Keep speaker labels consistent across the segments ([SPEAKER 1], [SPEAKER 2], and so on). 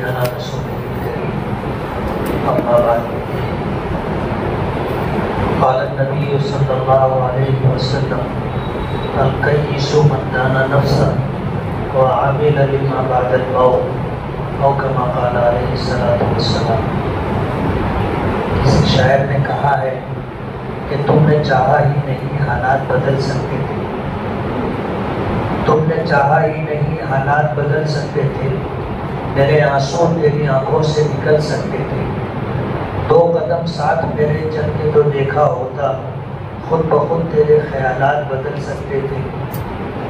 [SPEAKER 1] علی رسوله الكريم أما بعد قال النبي صلى الله عليه وسلم الكيس من دان نفسه وعمل لما بعد الموت أو كما قال عليه الصلاة والسلام۔ کسی شاعر نے کہا ہے کہ تم نے چاہا ہی نہیں حالات بدل سکتے تھے، تم نے چاہا ہی نہیں حالات بدل سکتے تھے، میرے آنسو تیری آنکھوں سے نکل سکتے تھے، دو قدم ساتھ میرے چل کے تو دیکھا ہوتا، خود بخود تیرے خیالات بدل سکتے تھے،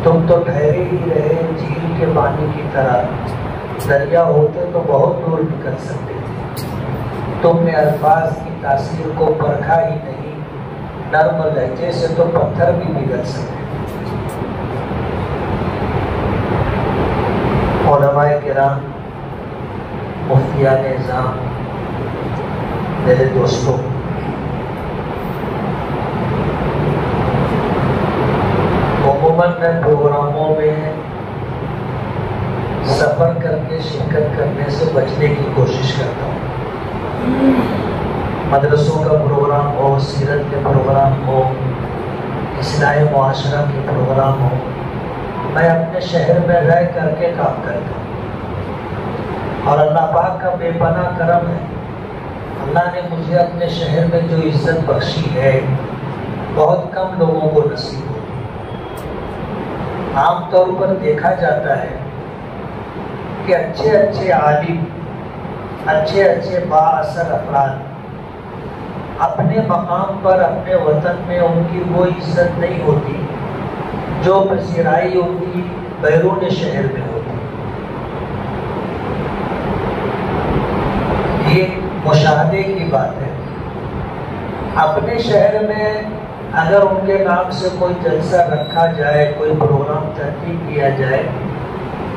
[SPEAKER 1] تم تو ٹھہرے ہی رہے جھیل کے پانی کی طرح، دریا ہوتے تو بہت دور نکل سکتے تھے، تم نے الفاظ کی تاثیر کو پرکھا ہی نہیں، نرم لہجے سے تو پتھر بھی پگھل سکتے تھے۔ علماء کرام، مفتیان نظام، میرے دوستوں، عموماً میں پروگراموں میں سفر کر کے شرکت کرنے سے بچنے کی کوشش کرتا ہوں۔ مدرسوں کا پروگرام ہو، سیرت کے پروگرام ہو، اصلاح معاشرہ کے پروگرام ہو، میں اپنے شہر میں رہ کر کے کام کرتا ہوں، اور اللہ پاک کا بے پناہ کرم ہے، اللہ نے مجھے اپنے شہر میں جو عزت بخشی ہے بہت کم لوگوں کو نصیب ہوتی۔ عام طور پر دیکھا جاتا ہے کہ اچھے عالم، اچھے با اثر افراد اپنے مقام پر، اپنے وطن میں ان کی وہ عزت نہیں ہوتی جو پذیرائی ان کی بیرون شہر میں ہوتی۔ یہ مشاہدے کی بات ہے۔ اپنے شہر میں اگر ان کے نام سے کوئی جلسہ رکھا جائے، کوئی پروگرام ترتیب کیا جائے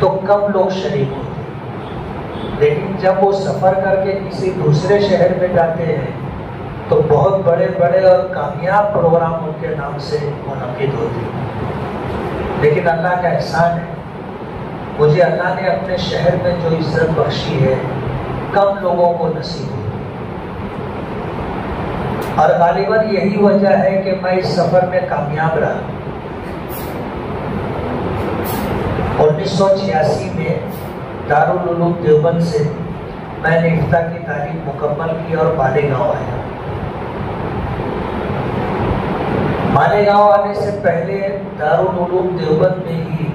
[SPEAKER 1] تو کم لوگ شریک ہوتے، لیکن جب وہ سفر کر کے کسی دوسرے شہر میں جاتے ہیں تو بہت بڑے اور کامیاب پروگرام ان کے نام سے منعقد ہوتے ہیں۔ لیکن اللہ کا احسان ہے، مجھے اللہ نے اپنے شہر میں جو عزت بخشی ہے کم لوگوں کو نصیب ہوئی، اور غالباً یہی وجہ ہے کہ میں اس سفر میں کامیاب رہا۔ 1986 میں دارالعلوم دیوبند سے میں نے افتاء کی تعلیم مکمل کی اور مالیگاؤں آیا۔ مالیگاؤں آنے سے پہلے دارالعلوم دیوبند میں ہی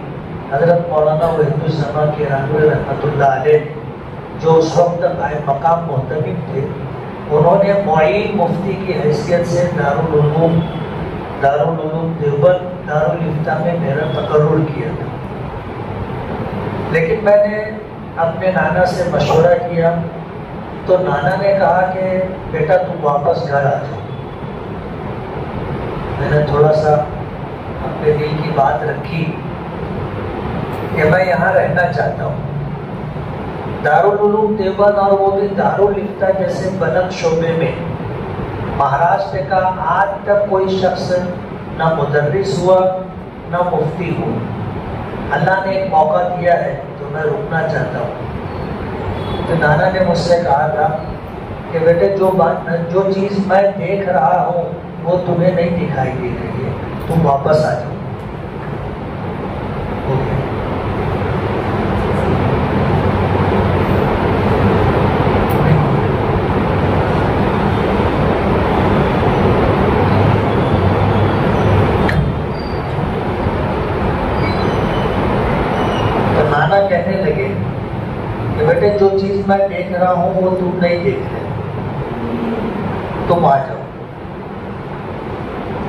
[SPEAKER 1] حضرت مولانا وحید الزمان کیرانوی رحمۃ اللہ علیہ، جو اس وقت قائم مقام محتمم تھے، انہوں نے معین مفتی کی حیثیت سے دارالعلوم دیوبند دارالفتاء میں میرا تقرر کیا تھا۔ لیکن میں نے اپنے نانا سے مشورہ کیا تو نانا نے کہا کہ بیٹا تم واپس گھر آ جاؤ۔ میں نے تھوڑا سا اپنے دل کی بات رکھی کہ میں یہاں رہنا چاہتا ہوں۔ دارالعلوم دیوبند اور وہ بھی دارالفتاء جیسے بلند شعبے میں مہاراشٹر کا آج تک کوئی شخص نہ مدرس ہوا نہ مفتی ہوا۔ اللہ نے ایک موقع دیا ہے تو میں رکنا چاہتا ہوں۔ تو نانا نے مجھ سے کہا تھا کہ بیٹے جو چیز میں دیکھ رہا ہوں وہ تمہیں نہیں دکھائی دے رہی ہے، تم واپس آ جاؤ۔ کہنے لگے کہ بیٹے جو چیز میں دیکھ رہا ہوں وہ تم نہیں دیکھ رہے، تم آ جاؤ۔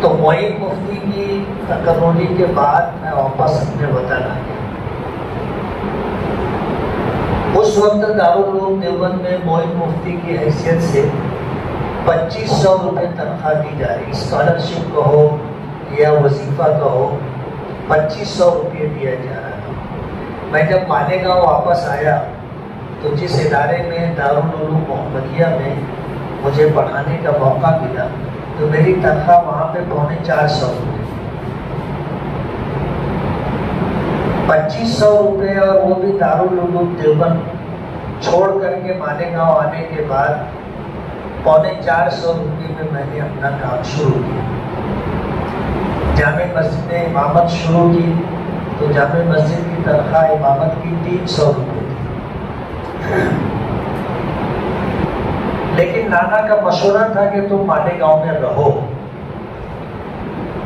[SPEAKER 1] تو معین مفتی کی تقرری کے بعد میں واپس اپنے وطن آ گیا۔ اس وقت دارالعلوم دیوبند میں معین مفتی کی حیثیت سے 2500 روپے تنخواہ دی جا رہی، اسکالرشپ کہو یا وظیفہ کہو، 2500 روپے دیا جا رہا تھا۔ میں جب مالیگاؤں واپس آیا تو جس ادارے میں دارالعلوم محمدیہ میں مجھے پڑھانے کا موقع ملا تو میری تنخواہ وہاں پہ 450 روپے، 2500 روپے، اور وہ بھی دارالعلوم دیوبند چھوڑ کر کے مالیگاؤں آنے کے بعد 450 روپے میں میں نے اپنا کام شروع کیا. جامع مسجد میں امامت شروع کی تو جامع مسجد کی تنخواہ امامت کی 300 روپے تھی. لیکن نانا کا مشورہ تھا کہ تم مالیگاؤں میں رہو.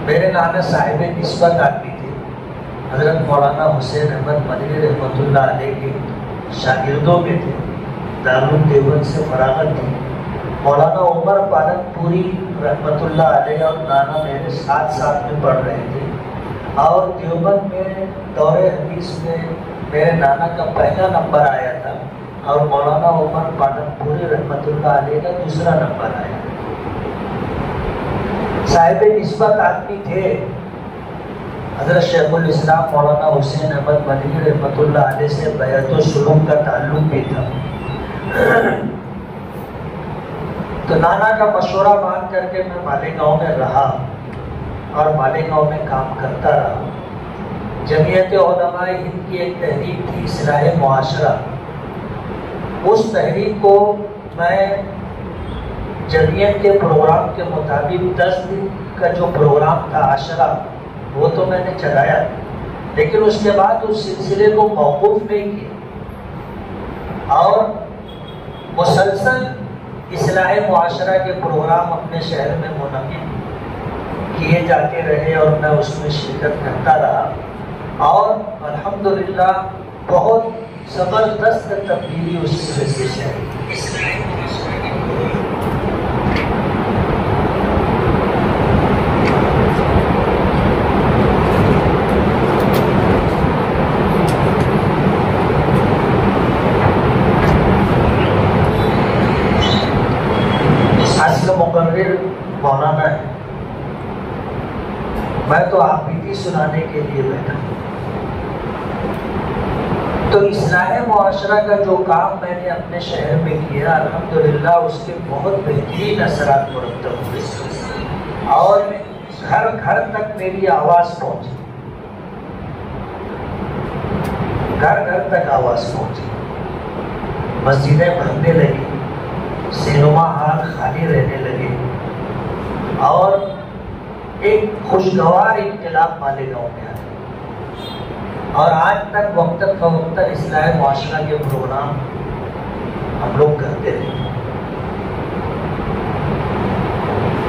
[SPEAKER 1] میرے نانا صاحب نسبت آدمی تھے. حضرت مولانا حسین احمد مدنی رحمۃ اللہ علیہ کے شاگردوں میں تھے. دارالعلوم دیوبند سے فراغت تھی. مولانا عمر پالک پوری رحمۃ اللہ علیہ اور نانا میرے ساتھ میں پڑھ رہے تھے. اور دیوبند میں دور حدیث میں میرے نانا کا پہلا نمبر آیا تھا اور مولانا عمر پالک پوری رحمۃ اللہ علیہ کا دوسرا نمبر آیا. صاحب نسبت آدمی تھے. حضرت شیخ الاسلام مولانا حسین احمد مدنی رحمۃ اللہ علیہ سے بیعت و سلوک کا تعلق بھی تھا. تو نانا کا مشورہ مان کر کے میں مالیگاؤں میں رہا اور مالیگاؤں میں کام کرتا رہا. جمعیت علماء ہند کی ایک تحریک تھی اصلاح معاشرہ. اس تحریک کو میں جمعیت کے پروگرام کے مطابق 10 دن کا جو پروگرام تھا عاشرہ وہ تو میں نے چلایا, لیکن اس کے بعد اس سلسلے کو موقوف نہیں کیا اور مسلسل اصلاح معاشرہ کے پروگرام اپنے شہر میں منعقد کیے جاتے رہے اور میں اس میں شرکت کرتا رہا. اور الحمدللہ بہت زبردست تبدیلی اس کی وجہ سے ہے. اصل مقرر مولانا ہے, میں تو آپ ہی سنانے کے لیے بیٹھا. تو اصلاح معاشرہ کا جو کام میں نے اپنے شہر میں کیا الحمدللہ اس کے بہت بہترین اثرات مرتب ہوئے اور گھر گھر تک میری آواز پہنچی. گھر گھر تک آواز پہنچی. مسجدیں بھرنے لگی, سینما ہال خالی رہنے لگے اور ایک خوشگوار انقلاب مالیگاؤں میں آیا. اور آج تک وقتاً فوقتاً اصلاح معاشرہ کے پروگرام ہم لوگ کرتے رہے.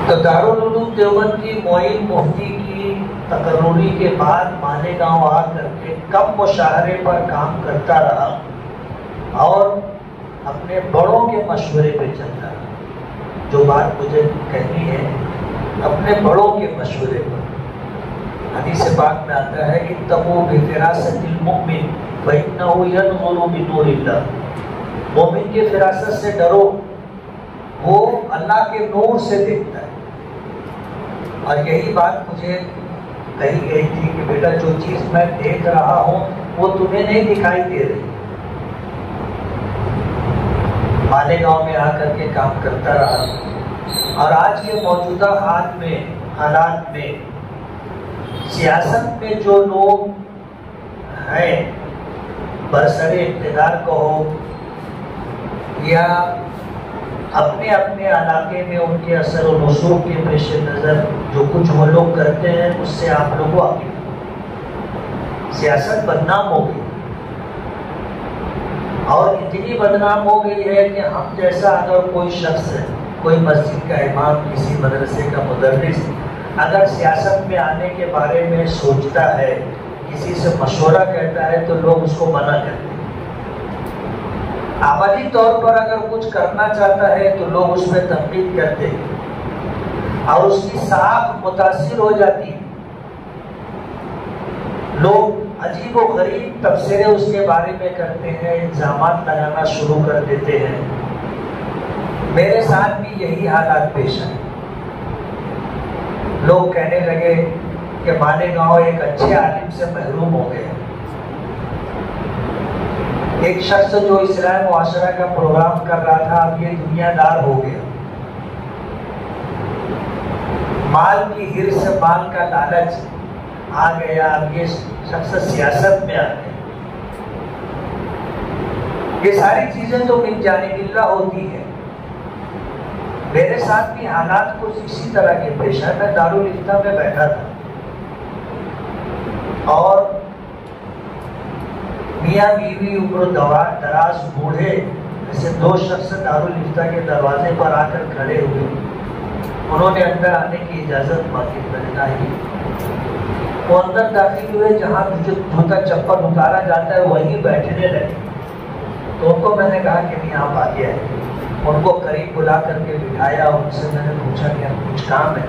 [SPEAKER 1] تو دارالعلوم دیوبند کی معین مفتی کی تقرری کے بعد مالیگاؤں آ کر کے کم مشاہرے پر کام کرتا رہا اور اپنے بڑوں کے مشورے پہ چلتا رہا. جو بات مجھے کہنی ہے اپنے بڑوں کے مشورے پر. حدیث پاک میں آتا ہے اتقوا بفراست المؤمن فإنه ينظر بنور اللہ. مومن کی فراست سے ڈرو, وہ اللہ کے نور سے دیکھتا ہے. اور یہی بات مجھے کہی گئی تھی کہ بیٹا جو چیز میں دیکھ رہا ہوں وہ تمہیں نہیں دکھائی دے رہی. مالیگاؤں میں آ کر کے کام کرتا رہا اور آج کے موجودہ حالات میں سیاست میں جو لوگ ہیں برسر اقتدار کہو یا اپنے اپنے علاقے میں ان کے اثر و رسوخ کے پیش نظر جو کچھ وہ لوگ کرتے ہیں اس سے آپ لوگ واقف. سیاست بدنام ہو گئی اور اتنی بدنام ہو گئی ہے کہ ہم جیسا اگر کوئی شخص ہے, کوئی مسجد کا امام, کسی مدرسے کا مدرس اگر سیاست میں آنے کے بارے میں سوچتا ہے, کسی سے مشورہ کہتا ہے تو لوگ اس کو منع کرتے ہیں. عملی طور پر اگر کچھ کرنا چاہتا ہے تو لوگ اس میں تنقید کرتے ہیں اور اس کی ساکھ متاثر ہو جاتی ہے. لوگ عجیب و غریب تبصرے اس کے بارے میں کرتے ہیں, الزامات لگانا شروع کر دیتے ہیں. میرے ساتھ بھی یہی حالات پیش آئے. لوگ کہنے لگے کہ مالیگاؤں ایک اچھے عالم سے محروم ہو گئے. ایک شخص جو اصلاح معاشرہ کا پروگرام کر رہا تھا اب یہ دنیا دار ہو گیا. مال کی ہرس, مال کا لالچ آ گیا, اب یہ شخص سیاست میں آ گیا. یہ ساری چیزیں تو من جانب اللہ ہوتی ہیں. میرے ساتھ بھی حالات کچھ اسی طرح کے پیش آئے. میں دارالفتہ میں بیٹھا تھا اور میاں بیوی عمر دراز بوڑھے ایسے دو شخص دارالفتہ کے دروازے پر آ کر کھڑے ہوئے. انہوں نے اندر آنے کی اجازت مانگی. میں نے کہا وہ اندر داخل ہوئے. جہاں جوتا چپل اتارا جاتا ہے وہیں بیٹھنے لگے. تو ان کو میں نے کہا کہ نہیں آپ آگے آئے. ان کو قریب بلا کر کے بٹھایا. ان سے میں نے پوچھا کہ کچھ کام ہے؟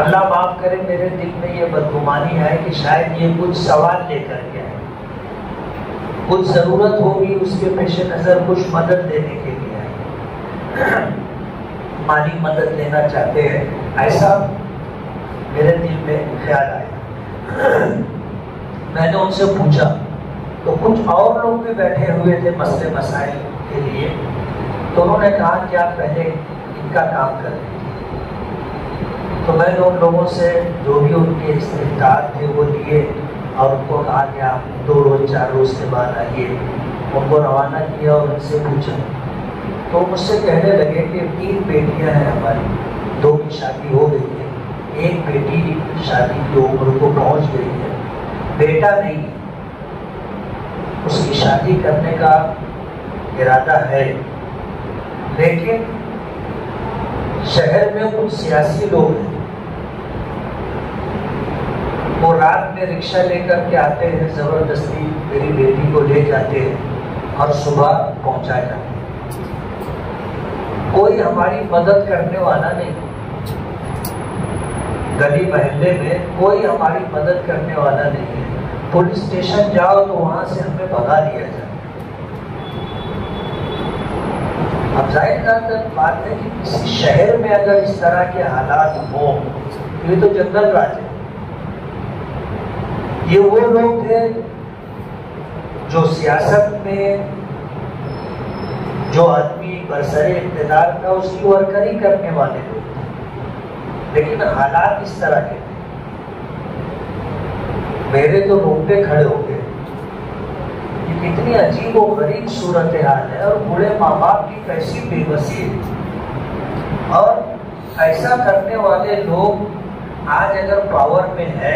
[SPEAKER 1] اللہ معاف کرے میرے دل میں یہ بدگمانی ہے کہ شاید یہ کچھ سوال لے کر کے آئے, کچھ ضرورت ہوگی اس کے پیش نظر کچھ مدد دینے کے لیے آئے, مالی مدد لینا چاہتے ہیں, ایسا میرے دل میں خیال آیا. میں نے ان سے پوچھا تو کچھ اور لوگ بھی بیٹھے ہوئے تھے مسئلے مسائل کے لیے. تو انہوں نے کہا کہ آپ پہلے ان کا کام کر لیں. تو میں نے ان لوگوں سے جو بھی ان کے استحقاق تھے وہ لیے اور ان کو کہا کہ آپ 2 روز 4 روز کے بعد آئیے. ان کو روانہ کیا اور ان سے پوچھا تو مجھ سے کہنے لگے کہ 3 بیٹیاں ہیں ہماری, 2 کی شادی ہو گئی ہے, ایک بیٹی شادی کی عمر کو پہنچ گئی ہے, بیٹا نہیں. اس کی شادی کرنے کا ارادہ ہے لیکن شہر میں کچھ سیاسی لوگ ہیں, وہ رات میں رکشہ لے کر کے آتے ہیں, زبردستی میری بیٹی کو لے جاتے ہیں اور صبح پہنچا جاتے ہیں. کوئی ہماری مدد کرنے والا نہیں, گلی محلے میں کوئی ہماری مدد کرنے والا نہیں ہے. پولیس اسٹیشن جاؤ تو وہاں سے ہمیں بھگا دیا جائے. اب ظاہر بات ہے کہ کسی شہر میں اگر اس طرح کے حالات ہوں یہ تو جنگل راج ہے. یہ وہ لوگ تھے جو سیاست میں جو آدمی برسر اقتدار تھا اس کی ورکری کرنے والے لوگ تھے, لیکن حالات اس طرح کے تھے. میرے تو رونگٹے کھڑے ہو گئے. یہ کتنی عجیب و غریب صورتحال ہے اور بوڑھے ماں باپ کی کیسی بے بسی ہے. اور ایسا کرنے والے لوگ آج اگر پاور میں ہے,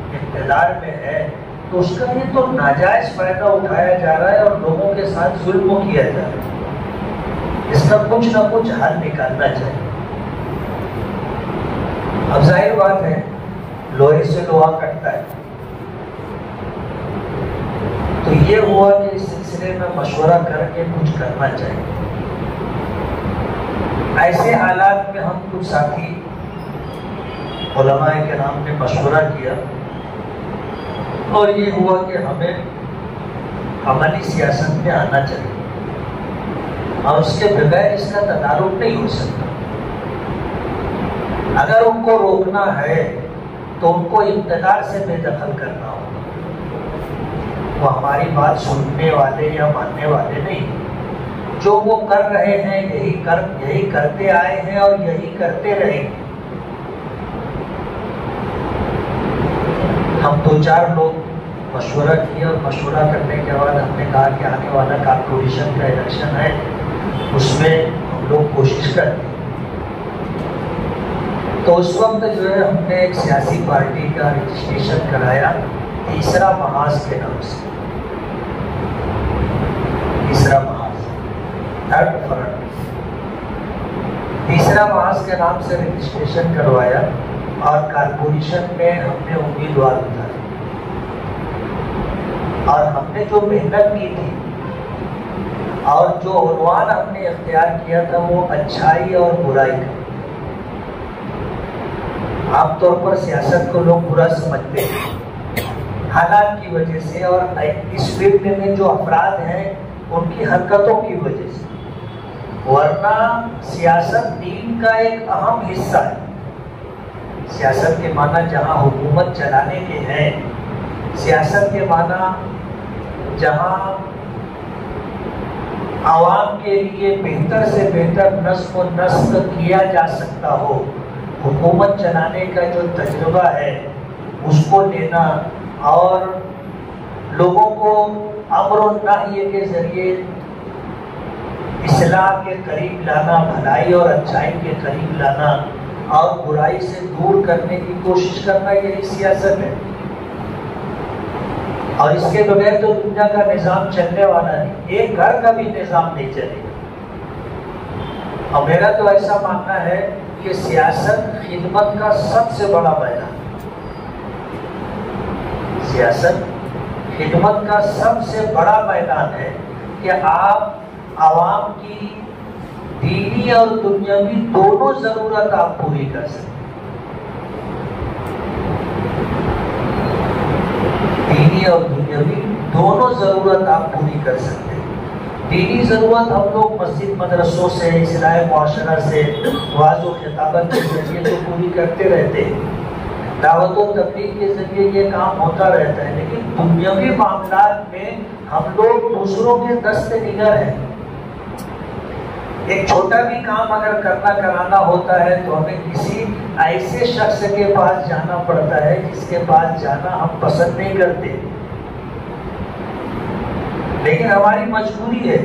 [SPEAKER 1] اقتدار میں ہے, تو اس کا یہ تو ناجائز فائدہ اٹھایا جا رہا ہے اور لوگوں کے ساتھ ظلم کیا جا رہا ہے. اس کا کچھ نہ کچھ حل نکالنا چاہیے. اب ظاہر بات ہے لوہے سے لوہا کٹتا ہے. تو یہ ہوا کہ اس سلسلے میں مشورہ کر کے کچھ کرنا چاہیے. ایسے حالات میں ہم کچھ ساتھی علماء کرام نے مشورہ کیا اور یہ ہوا کہ ہمیں عملی سیاست میں آنا چاہیے اور اس کے بغیر اس کا تدارک نہیں ہو سکتا. اگر ان کو روکنا ہے تو ان کو اقتدار سے بے دخل کرنا ہوگا. وہ ہماری بات سننے والے یا ماننے والے نہیں. جو وہ کر رہے ہیں یہی کرتے آئے ہیں اور یہی کرتے رہیں گے. ہم 2-4 لوگ مشورہ کیا اور مشورہ کرنے کے بعد ہم نے کہا کہ آنے والا کارپوریشن کا الیکشن ہے, اس میں ہم لوگ کوشش کرتے ہیں. تو اس وقت جو ہے ہم نے ایک سیاسی پارٹی کا رجسٹریشن کرایا تیسرا محاذ کے نام سے. تیسرا محاذ, 3rd front, تیسرا محاذ کے نام سے رجسٹریشن کروایا اور کارپوریشن میں ہم نے امیدوار اتارے. اور ہم نے جو محنت کی تھی اور جو عنوان ہم نے اختیار کیا تھا وہ اچھائی اور برائی کا. عام طور پر سیاست کو لوگ برا سمجھتے ہیں حالات کی وجہ سے اور اس فیلڈ میں جو افراد ہیں ان کی حرکتوں کی وجہ سے, ورنہ سیاست دین کا ایک اہم حصہ ہے. سیاست کے معنی جہاں حکومت چلانے کے ہیں, سیاست کے معنی جہاں عوام کے لیے بہتر سے بہتر نظم و نسق کیا جا سکتا ہو, حکومت چلانے کا جو تجربہ ہے اس کو لینا اور لوگوں کو امر و نہی کے ذریعے اصلاح کے قریب لانا، بھلائی اور اچھائی کے قریب لانا اور برائی سے دور کرنے کی کوشش کرنا، یہی سیاست ہے۔ اور اس کے بغیر تو دنیا کا نظام چلنے والا نہیں، ایک گھر کا بھی نظام نہیں چلے گا۔ اور میرا تو ایسا ماننا ہے کہ سیاست خدمت کا سب سے بڑا میدان، سیاست خدمت کا سب سے بڑا میدان ہے کہ آپ عوام کی دینی اور دنیاوی دونوں ضرورت آپ پوری کر سکیں۔ دینی اور دنیاوی دونوں ضرورت آپ پوری کر سکتے ہیں۔ دینی ضرورت ہم لوگ مسجد مدرسوں سے، اصلاح معاشرہ سے، وعظ و خطابت کے ذریعے تو پوری کرتے رہتے ہیں، دعوت و تبلیغ کے ذریعے یہ کام ہوتا رہتا ہے، لیکن دنیاوی معاملات میں ہم لوگ دوسروں کے دست نگر ہیں۔ ایک چھوٹا بھی کام اگر کرانا ہوتا ہے تو ہمیں کسی ایسے شخص کے پاس جانا پڑتا ہے جس کے پاس جانا ہم پسند نہیں کرتے، لیکن ہماری مجبوری ہے،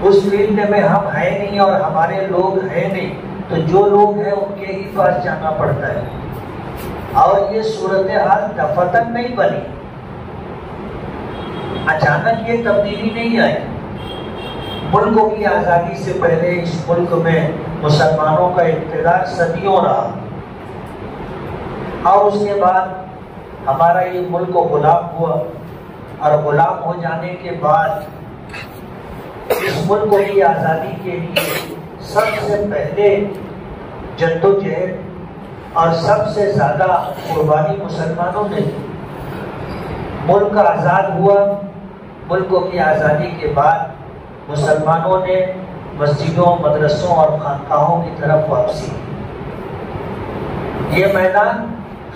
[SPEAKER 1] اس فیلڈ میں ہم ہیں نہیں اور ہمارے لوگ ہیں نہیں، تو جو لوگ ہیں ان کے ہی پاس جانا پڑتا ہے۔ اور یہ صورتحال دفتن نہیں بنی، اچانک یہ تبدیلی نہیں آئی۔ ملکوں کی آزادی سے پہلے اس ملک میں مسلمانوں کا اقتدار صدیوں رہا، اور اس کے بعد ہمارا یہ ملک غلام ہوا، اور غلام ہو جانے کے بعد اس ملک کی آزادی کے لیے سب سے پہلے جدوجہد اور سب سے زیادہ قربانی مسلمانوں نے دی۔ ملک آزاد ہوا، ملکوں کی آزادی کے بعد مسلمانوں نے مسجدوں، مدرسوں اور خانقاہوں کی طرف واپسی کی، یہ میدان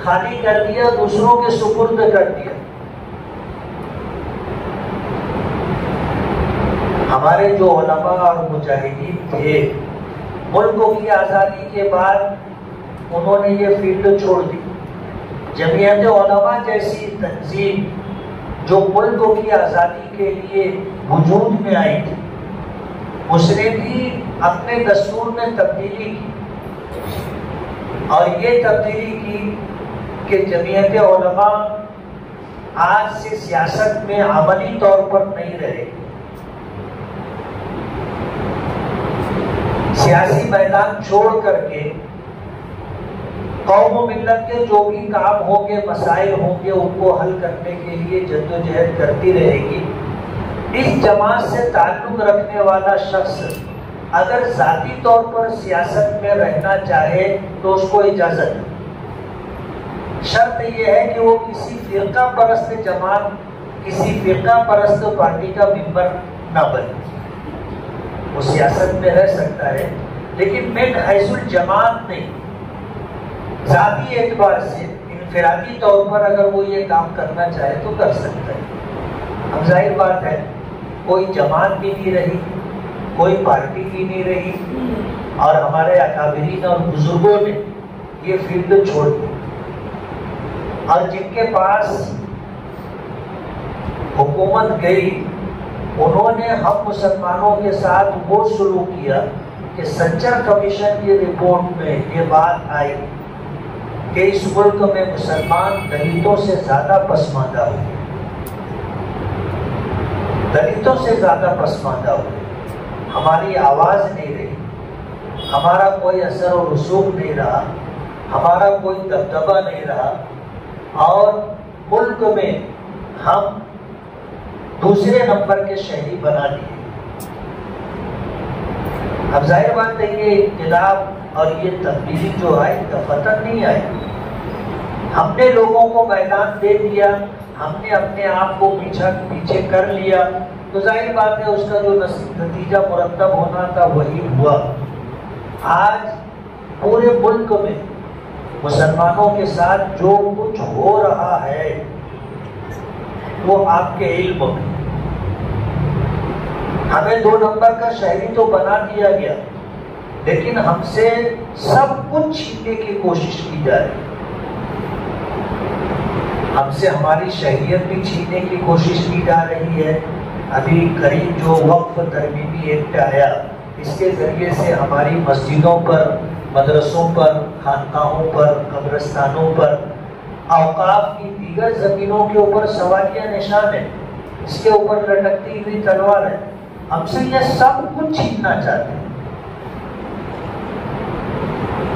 [SPEAKER 1] خالی کر دیا، دوسروں کے سپرد کر دیا۔ ہمارے جو علماء اور مجاہدین تھے، ملکوں کی آزادی کے بعد انہوں نے یہ فیلڈ چھوڑ دی۔ جمعیت علماء جیسی تنظیم جو ملکوں کی آزادی کے لیے وجود میں آئی تھی، اس نے بھی اپنے دستور میں تبدیلی کی، اور یہ تبدیلی کی کہ جمعیت علماء آج سے سیاست میں عملی طور پر نہیں رہے، سیاسی میدان چھوڑ کر کے قوم و ملت کے جو بھی کام ہوں گے، مسائل ہوں گے، ان کو حل کرنے کے لیے جدوجہد کرتی رہے گی۔ اس جماعت سے تعلق رکھنے والا شخص اگر ذاتی طور پر سیاست میں رہنا چاہے تو اس کو اجازت ہے، شرط یہ ہے کہ وہ کسی فرقہ پرست جماعت، کسی فرقہ پرست پارٹی کا ممبر نہ بنے۔ وہ سیاست میں رہ سکتا ہے لیکن من حیث الجماعت نہیں، ذاتی اعتبار سے انفرادی طور پر اگر وہ یہ کام کرنا چاہے تو کر سکتا ہے۔ اب ظاہر بات ہے کوئی جماعت بھی نہیں رہی، کوئی پارٹی بھی نہیں رہی، اور ہمارے اکابرین اور بزرگوں نے یہ فیلڈ چھوڑ دی، اور جن کے پاس حکومت گئی انہوں نے ہم مسلمانوں کے ساتھ وہ سلوک کیا کہ سنچر کمیشن کی رپورٹ میں یہ بات آئی کہ اس ملک میں مسلمان دلتوں سے زیادہ پسماندہ ہوئے، دلتوں سے زیادہ پسماندہ ہوئے، ہماری آواز نہیں رہی، ہمارا کوئی اثر و رسوخ نہیں رہا، ہمارا کوئی دبدبہ نہیں رہا، اور ملک میں ہم دوسرے نمبر کے شہری بنا دیے۔ اب ظاہر بات ہے یہ انقلاب اور یہ تبدیلی جو آئی دفتن نہیں آئی، ہم نے لوگوں کو میدان دے دیا، ہم نے اپنے آپ کو پیچھے کر لیا، تو ظاہر بات ہے اس کا جو نتیجہ مرتب ہونا تھا وہی ہوا۔ آج پورے ملک میں مسلمانوں کے ساتھ جو کچھ ہو رہا ہے وہ آپ کے علم میں، ہمیں 2 نمبر کا شہری تو بنا دیا گیا، لیکن ہم سے سب کچھ چھیننے کی کوشش کی جا رہی ہے۔ ہم سے ہماری شہریت بھی چھیننے کی کوشش کی جا رہی ہے۔ ابھی قریب جو وقف ترمیمی ایکٹ آیا، اس کے ذریعے سے ہماری مسجدوں پر، مدرسوں پر، خانقاہوں پر، قبرستانوں پر، اوقاف کی دیگر زمینوں کے اوپر سوالیہ نشان ہے، اس کے اوپر لٹکتی ہوئی تلوار ہے۔ ہم سے یہ سب کچھ چھیننا چاہتے ہیں۔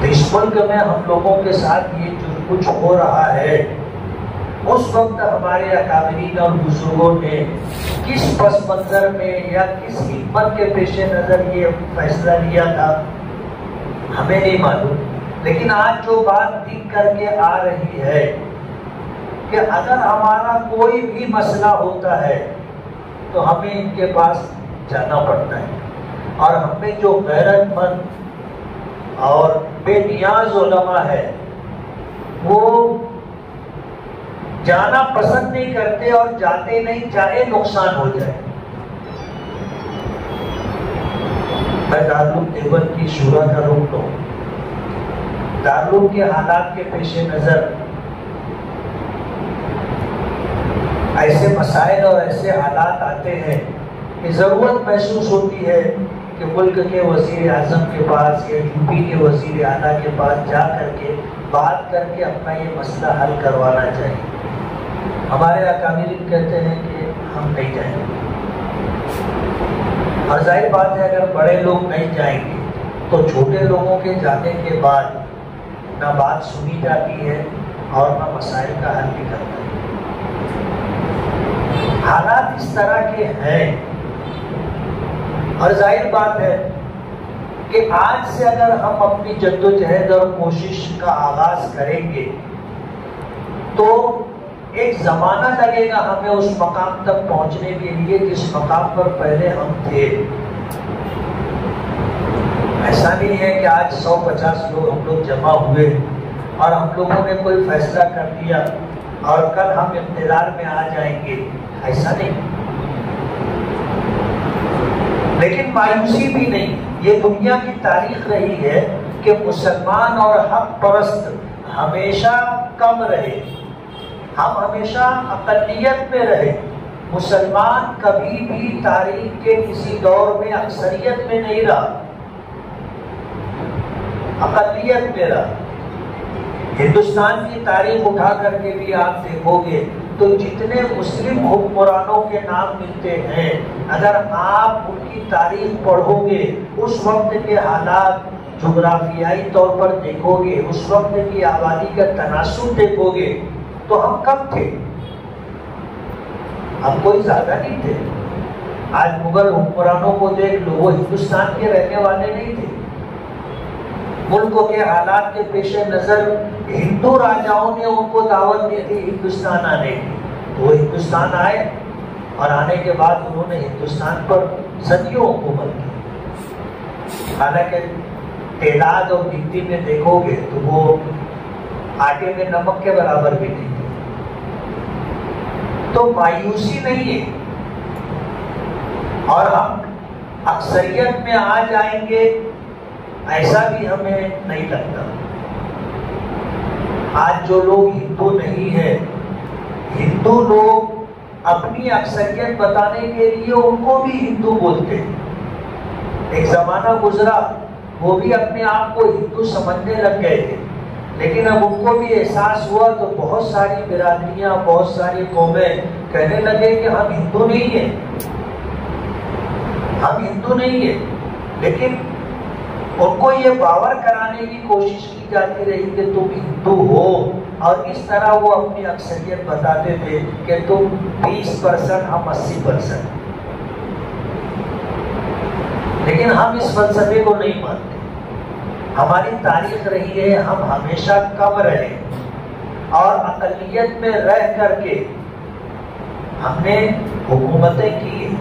[SPEAKER 1] اس ملک میں ہم لوگوں کے ساتھ یہ جو کچھ ہو رہا ہے، اس وقت ہمارے اکابرین اور بزرگوں نے کس پس منظر میں یا کس حکمت کے پیش نظر یہ فیصلہ لیا تھا، ہمیں نہیں معلوم۔ لیکن آج جو بات دکھ کر کے آ رہی ہے کہ اگر ہمارا کوئی بھی مسئلہ ہوتا ہے تو ہمیں ان کے پاس جانا پڑتا ہے، اور ہم میں جو غیرت مند اور بے نیاز علماء ہے وہ جانا پسند نہیں کرتے، اور جاتے نہیں چاہے نقصان ہو جائے۔ میں دارالعلوم دیوبند کی شورا کا رکن ہوں۔ دارالعلوم کے حالات کے پیش نظر ایسے مسائل اور ایسے حالات آتے ہیں کہ ضرورت محسوس ہوتی ہے کہ ملک کے وزیر اعظم کے پاس یا یو پی کے وزیر اعلیٰ کے پاس جا کر کے بات کر کے اپنا یہ مسئلہ حل کروانا چاہیے۔ ہمارے اکابرین کہتے ہیں کہ ہم نہیں جائیں گے، اور ظاہر بات ہے اگر بڑے لوگ نہیں جائیں گے تو چھوٹے لوگوں کے جانے کے بعد نہ بات سنی جاتی ہے اور نہ مسائل کا حل نکلتا ہے۔ حالات اس طرح کے ہیں، اور ظاہر بات ہے کہ آج سے اگر ہم اپنی جدوجہد اور کوشش کا آغاز کریں گے تو ایک زمانہ لگے گا ہمیں اس مقام تک پہنچنے کے لیے جس مقام پر پہلے ہم تھے۔ ایسا نہیں ہے کہ آج 150 لوگ ہم لوگ جمع ہوئے اور ہم لوگوں نے کوئی فیصلہ کر دیا اور کل ہم اقتدار میں آ جائیں گے، ایسا نہیں۔ لیکن مایوسی بھی نہیں، یہ دنیا کی تاریخ رہی ہے کہ مسلمان اور حق پرست ہمیشہ کم رہے، ہم ہمیشہ اقلیت میں رہے۔ مسلمان کبھی بھی تاریخ کے کسی دور میں اکثریت میں نہیں رہا، اقلیت میں رہا۔ ہندوستان کی تاریخ اٹھا کر کے بھی آپ دیکھو گے تو جتنے مسلم حکمرانوں کے نام ملتے ہیں، اگر آپ ان کی تاریخ پڑھو گے، اس وقت کے حالات جغرافیائی طور پر دیکھو گے، اس وقت کی آبادی کا تناسب دیکھو گے، تو ہم کم تھے، ہم کوئی زیادہ نہیں تھے۔ آج مغل حکمرانوں کو دیکھ لو، وہ ہندوستان کے رہنے والے نہیں تھے۔ ملک کے حالات کے پیش نظر ہندو راجاؤں نے ان کو دعوت دی تھی ہندوستان آنے کی، وہ ہندوستان آئے اور آنے کے بعد انہوں نے ہندوستان پر صدیوں حکومت کی۔ حالانکہ تعداد اور گنتی میں دیکھو گے تو وہ آٹے میں نمک کے برابر بھی نہیں تھے۔ تو مایوسی نہیں ہے، اور ہم اکثریت میں آ جائیں گے ایسا بھی ہمیں نہیں لگتا۔ آج جو لوگ ہندو نہیں ہیں، ہندو لوگ اپنی اکثریت بتانے کے لیے ان کو بھی ہندو بولتے ہیں۔ ایک زمانہ گزرا وہ بھی اپنے آپ کو ہندو سمجھنے لگ گئے تھے، لیکن اب ان کو بھی احساس ہوا تو بہت ساری برادریاں، بہت ساری قومیں کہنے لگے کہ ہم ہندو نہیں ہیں، ہم ہندو نہیں ہیں۔ لیکن ان کو یہ باور کرانے کی کوشش کی جاتی رہی کہ تم ہندو ہو، اور اس طرح وہ اپنی اکثریت بتاتے تھے کہ تم 20%، ہم 80%۔ لیکن ہم اس فلسفے کو نہیں مانتے۔ ہماری تاریخ رہی ہے ہم ہمیشہ کم رہے، اور اقلیت میں رہ کر کے ہم نے حکومتیں کی۔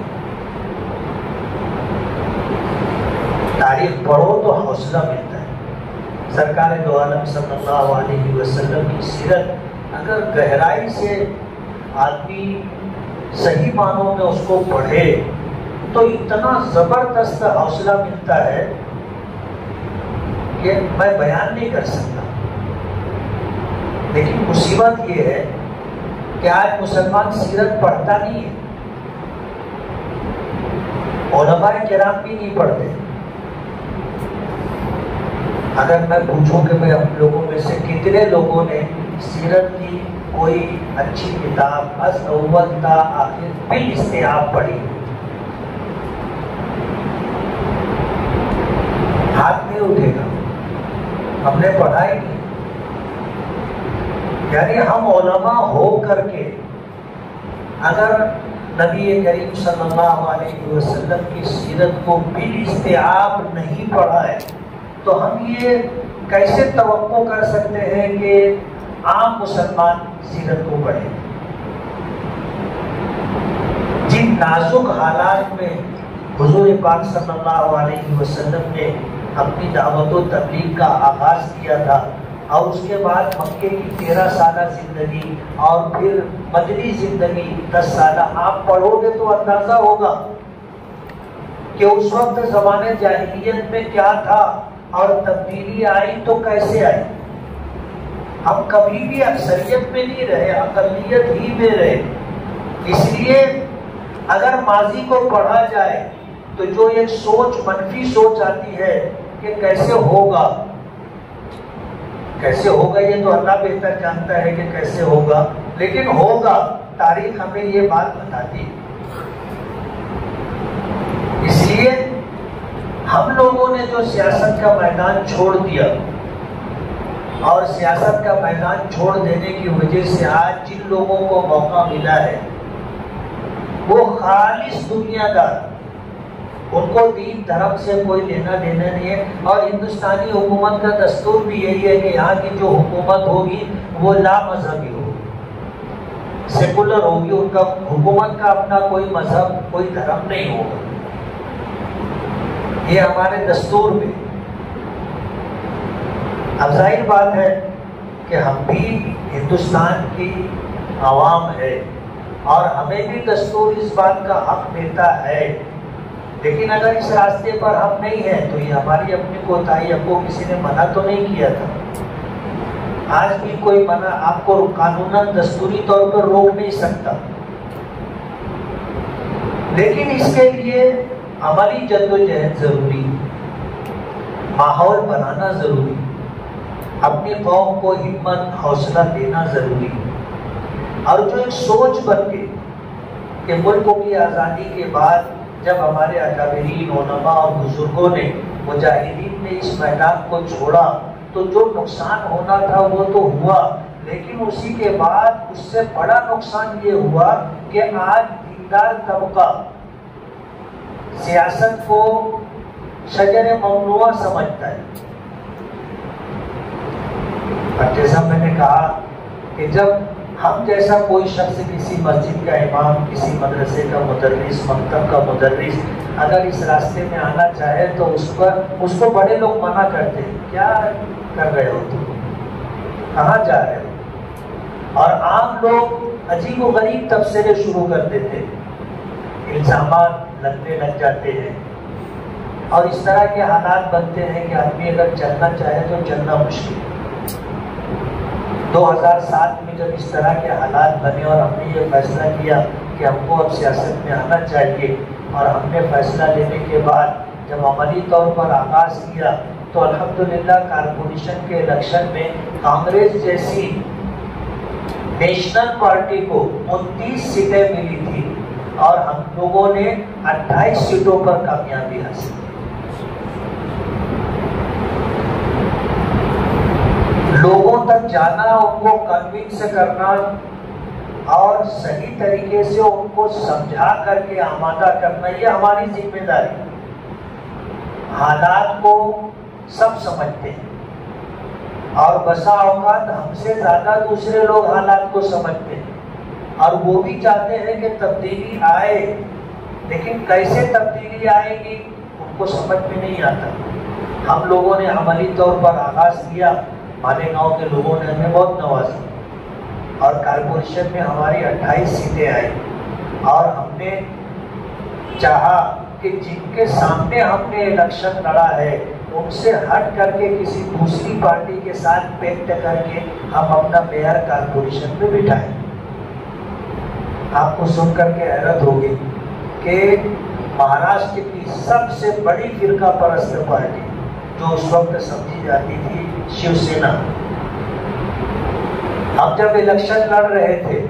[SPEAKER 1] تاریخ پڑھو تو حوصلہ ملتا ہے۔ سرکار دو عالم صلی اللہ علیہ وسلم کی سیرت اگر گہرائی سے آدمی صحیح معنوں میں اس کو پڑھے تو اتنا زبردست حوصلہ ملتا ہے کہ میں بیان نہیں کر سکتا۔ لیکن مصیبت یہ ہے کہ آج مسلمان سیرت پڑھتا نہیں ہے، علماء کرام بھی نہیں پڑھتے۔ اگر میں پوچھوں کہ میں ہم لوگوں میں سے کتنے لوگوں نے سیرت کی کوئی اچھی کتاب از اول تا آخر بالاستیعاب پڑھی، ہاتھ نہیں اٹھے گا۔ ہم نے پڑھا ہی نہیں۔ یعنی ہم علماء ہو کر کے اگر نبی کریم صلی اللہ علیہ وسلم کی سیرت کو بالاستیعاب نہیں پڑھا ہے تو ہم یہ کیسے توقع کر سکتے ہیں کہ عام مسلمان سیرت کو پڑھیں؟ جن نازک حالات میں حضور پاک صلی اللہ علیہ وسلم نے اپنی دعوت و تبلیغ کا آغاز کیا تھا، اور اس کے بعد مکے کی 13 سالہ زندگی اور پھر مدنی زندگی 10 سالہ، آپ پڑھو گے تو اندازہ ہوگا کہ اس وقت زمانے جاہلیت میں کیا تھا اور تبدیلی آئی تو کیسے آئی۔ ہم کبھی بھی اکثریت میں نہیں رہے، اقلیت ہی میں رہے۔ اس لیے اگر ماضی کو پڑھا جائے تو جو ایک سوچ، منفی سوچ آتی ہے کہ کیسے ہوگا، کیسے ہوگا، یہ تو اللہ بہتر جانتا ہے کہ کیسے ہوگا، لیکن ہوگا، تاریخ ہمیں یہ بات بتاتی۔ اس لیے ہم لوگوں نے جو سیاست کا میدان چھوڑ دیا، اور سیاست کا میدان چھوڑ دینے کی وجہ سے آج جن لوگوں کو موقع ملا ہے وہ خالص دنیا دار، ان کو دین دھرم سے کوئی لینا دینا نہیں ہے۔ اور ہندوستانی حکومت کا دستور بھی یہی ہے کہ یہاں کی جو حکومت ہوگی وہ لا مذہبی ہوگی، سیکولر ہوگی، ان کا حکومت کا اپنا کوئی مذہب، کوئی دھرم نہیں ہوگا۔ یہ ہمارے دستور میں۔ اب ظاہر بات ہے کہ ہم بھی ہندوستان کی عوام ہے اور ہمیں بھی دستور اس بات کا حق دیتا ہے، لیکن اگر اس راستے پر ہم نہیں ہیں تو یہ ہماری اپنی کوتاہی، ہم کو کسی نے منع تو نہیں کیا تھا۔ آج بھی کوئی منع آپ کو قانوناً دستوری طور پر روک نہیں سکتا، لیکن اس کے لیے عملی جدوجہد ضروری، ماحول بنانا ضروری، اپنی قوم کو ہمت، حوصلہ دینا ضروری، اور جو ایک سوچ بن گئی کہ ملک کی آزادی کے بعد جب ہمارے اکابرین، علماء اور بزرگوں نے، مجاہدین نے اس میدان کو چھوڑا تو جو نقصان ہونا تھا وہ تو ہوا، لیکن اسی کے بعد اس سے بڑا نقصان یہ ہوا کہ آج دیندار طبقہ سیاست کو شجر ممنوع سمجھتا ہے۔ اور جیسا میں نے کہا کہ جب ہم جیسا کوئی شخص کسی مسجد کا امام، کسی مدرسے کا مدرس، مکتب کا مدرس اگر اس راستے میں آنا چاہے تو اس کو بڑے لوگ منع کرتے ہیں، کیا کر رہے ہو تم، کہاں جا رہے ہو؟ اور عام لوگ عجیب و غریب تبصرے شروع کر دیتے، الزامات لگنے لگ جاتے ہیں، اور اس طرح کے حالات بنتے ہیں کہ آدمی اگر چلنا چاہے تو چلنا مشکل ہے۔ 2007 میں جب اس طرح کے حالات بنے اور ہم نے یہ فیصلہ کیا کہ ہم کو اب سیاست میں آنا چاہیے، اور ہم نے فیصلہ لینے کے بعد جب عملی طور پر آغاز کیا تو الحمدللہ کارپوریشن کے الیکشن میں کانگریس جیسی نیشنل پارٹی کو 29 سیٹیں ملی تھی اور ہم لوگوں نے 28 سیٹوں پر کامیابی حاصل کی۔ لوگوں تک جانا، ان کو کنونس کرنا اور صحیح طریقے سے ان کو سمجھا کر کے آمادہ کرنا، یہ ہماری ذمہ داری ہے۔ حالات کو سب سمجھتے ہیں اور بسا اوقات ہم سے زیادہ دوسرے لوگ حالات کو سمجھتے ہیں، اور وہ بھی چاہتے ہیں کہ تبدیلی آئے، لیکن کیسے تبدیلی آئے گی ان کو سمجھ میں نہیں آتا۔ ہم لوگوں نے عملی طور پر آغاز کیا، مالیگاؤں کے لوگوں نے ہمیں بہت نوازا اور کارپوریشن میں ہماری 28 سیٹیں آئی، اور ہم نے چاہا کہ جن کے سامنے ہم نے الیکشن لڑا ہے ان سے ہٹ کر کے کسی دوسری پارٹی کے ساتھ پیکٹ کر کے ہم اپنا میئر کارپوریشن میں بٹھائیں۔ آپ کو سن کر کے حیرت ہوگی کہ مہاراشٹر کی سب سے بڑی فرقہ پرست پارٹی جو اس وقت سمجھی جاتی تھی شیو سینا، ہم جب الیکشن لڑ رہے تھے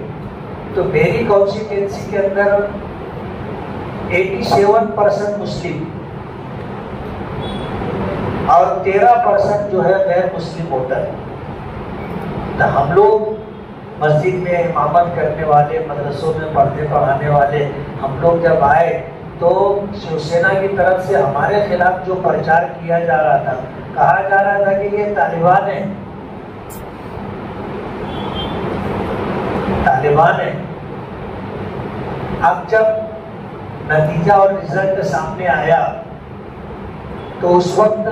[SPEAKER 1] تو میری کانسٹیٹوینسی کے اندر 87% مسلم اور 13% جو ہے غیر مسلم ووٹر. تو ہم لوگ مسجد میں امامت کرنے والے، مدرسوں میں پڑھنے پڑھانے والے، ہم لوگ جب آئے تو شیو سینا کی طرف سے ہمارے خلاف جو پرچار کیا جا رہا تھا، کہا جا رہا تھا کہ یہ طالبان ہیں، طالبان ہیں. اب جب نتیجہ اور رزلٹ سامنے آیا تو اس وقت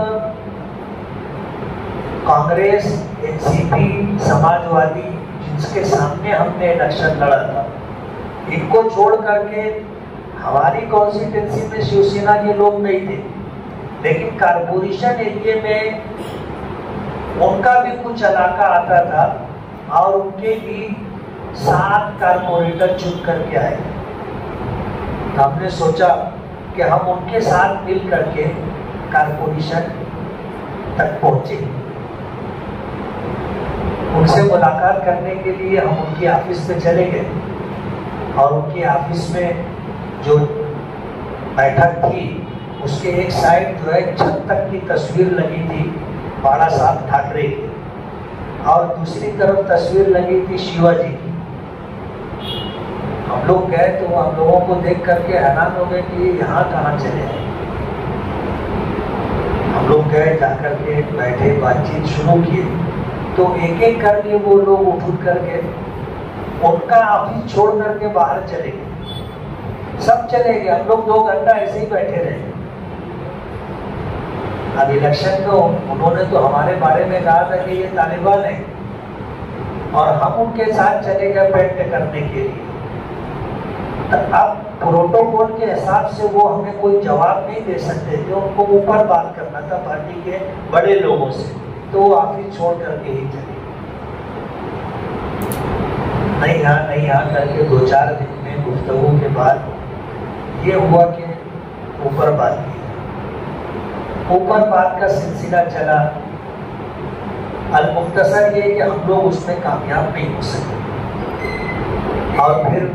[SPEAKER 1] کانگریس، این سی پی، سماجوادی، جس کے سامنے ہم نے الیکشن لڑا تھا، ان کو چھوڑ کر کے ہماری کانسٹیٹوینسی میں شیو سینا کے لوگ نہیں تھے، لیکن کارپوریشن ایریے میں ان کا بھی کچھ علاقہ آتا تھا اور ان کے بھی 7 کارپوریٹر چن کر کے آئے. ہم نے سوچا کہ ہم ان کے ساتھ مل کر کے کارپوریشن تک پہنچے. ان سے ملاقات کرنے کے لیے ہم ان کی آفس میں چلے گئے اور ان کی آفس میں جو بیٹھک تھی اس کے ایک سائڈ جو ہے چھت تک کی تصویر لگی تھی بالا صاحب ٹھاکرے کی اور دوسری طرف تصویر لگی تھی شیوا جی کی. ہم لوگ گئے تو ہم لوگوں کو دیکھ کر کے حیران ہو گئے کہ یہاں کہاں چلے ہیں. ہم لوگ گئے، جا کر کے بیٹھے، بات چیت شروع کی تو ایک ایک کر کے وہ لوگ اٹھ کر کے ان کا آفس چھوڑ کر کے باہر چلے گئے. سب چلے گئے، ہم لوگ 2 گھنٹہ ایسے ہی بیٹھے رہے. اب الیکشن میں انہوں نے تو ہمارے بارے میں کہا تھا کہ یہ طالبان ہیں اور ہم ان کے ساتھ چلے گئے پیٹ کرنے کے لیے. اب پروٹوکول کے حساب سے وہ ہمیں کوئی جواب نہیں دے سکتے تھے، ان کو اوپر بات کرنا تھا پارٹی کے بڑے لوگوں سے، تو وہ آفس چھوڑ کر کے ہی چلے. نہیں ہاں کر کے 2-4 دن میں گفتگو کے بعد یہ ہوا کہ اوپر بات کی. اوپر بات کا سلسلہ چلا. المختصر یہ کہ ہم لوگ اس میں کامیاب نہیں ہو سکے اور پھر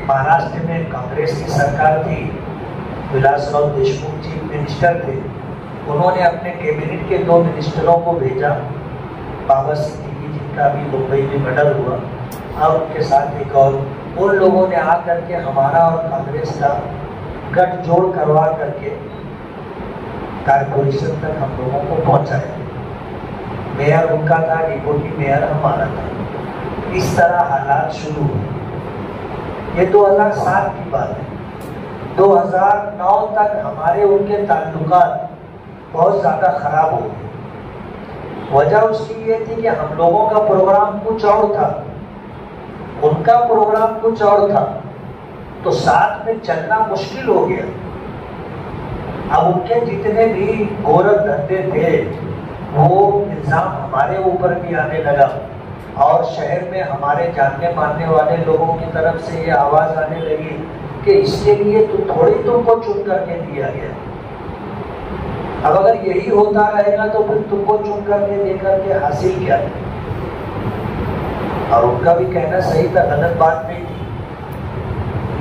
[SPEAKER 1] مہاراشٹر میں کانگریس کی سرکار تھی، ولاس راؤ دیشمکھ چیف منسٹر تھے. انہوں نے اپنے کیبنٹ کے 2 منسٹروں کو بھیجا، بابا صدیقی جن کا بھی ممبئی میں مرڈر ہوا اور ان کے ساتھ ایک اور. ان لوگوں نے آ کر کے ہمارا اور کانگریس کا گٹھ جوڑ کروا کر کے کارپوریشن تک ہم لوگوں کو پہنچایا. میئر ان کا تھا، ڈپٹی میئر ہمارا تھا. اس طرح حالات شروع ہوئے. یہ 2007 کی بات ہے. 2009 تک ہمارے ان کے تعلقات بہت زیادہ خراب ہو گئے. وجہ اس کی یہ تھی کہ ہم لوگوں کا پروگرام کچھ اور تھا، ان کا پروگرام کچھ اور تھا، تو ساتھ میں چلنا مشکل ہو گیا. اب ان کے جتنے بھی گورکھ دھندے تھے وہ الزام ہمارے اوپر بھی آنے لگا اور شہر میں ہمارے جاننے ماننے والے لوگوں کی طرف سے یہ آواز آنے لگی کہ اس کے لیے تو تھوڑی تم کو چن کر کے دیا گیا. اب اگر یہی ہوتا رہے گا تو پھر تم کو چن کر کے دے کر کے حاصل کیا. اور ان کا بھی کہنا صحیح تھا، غلط بات نہیں تھی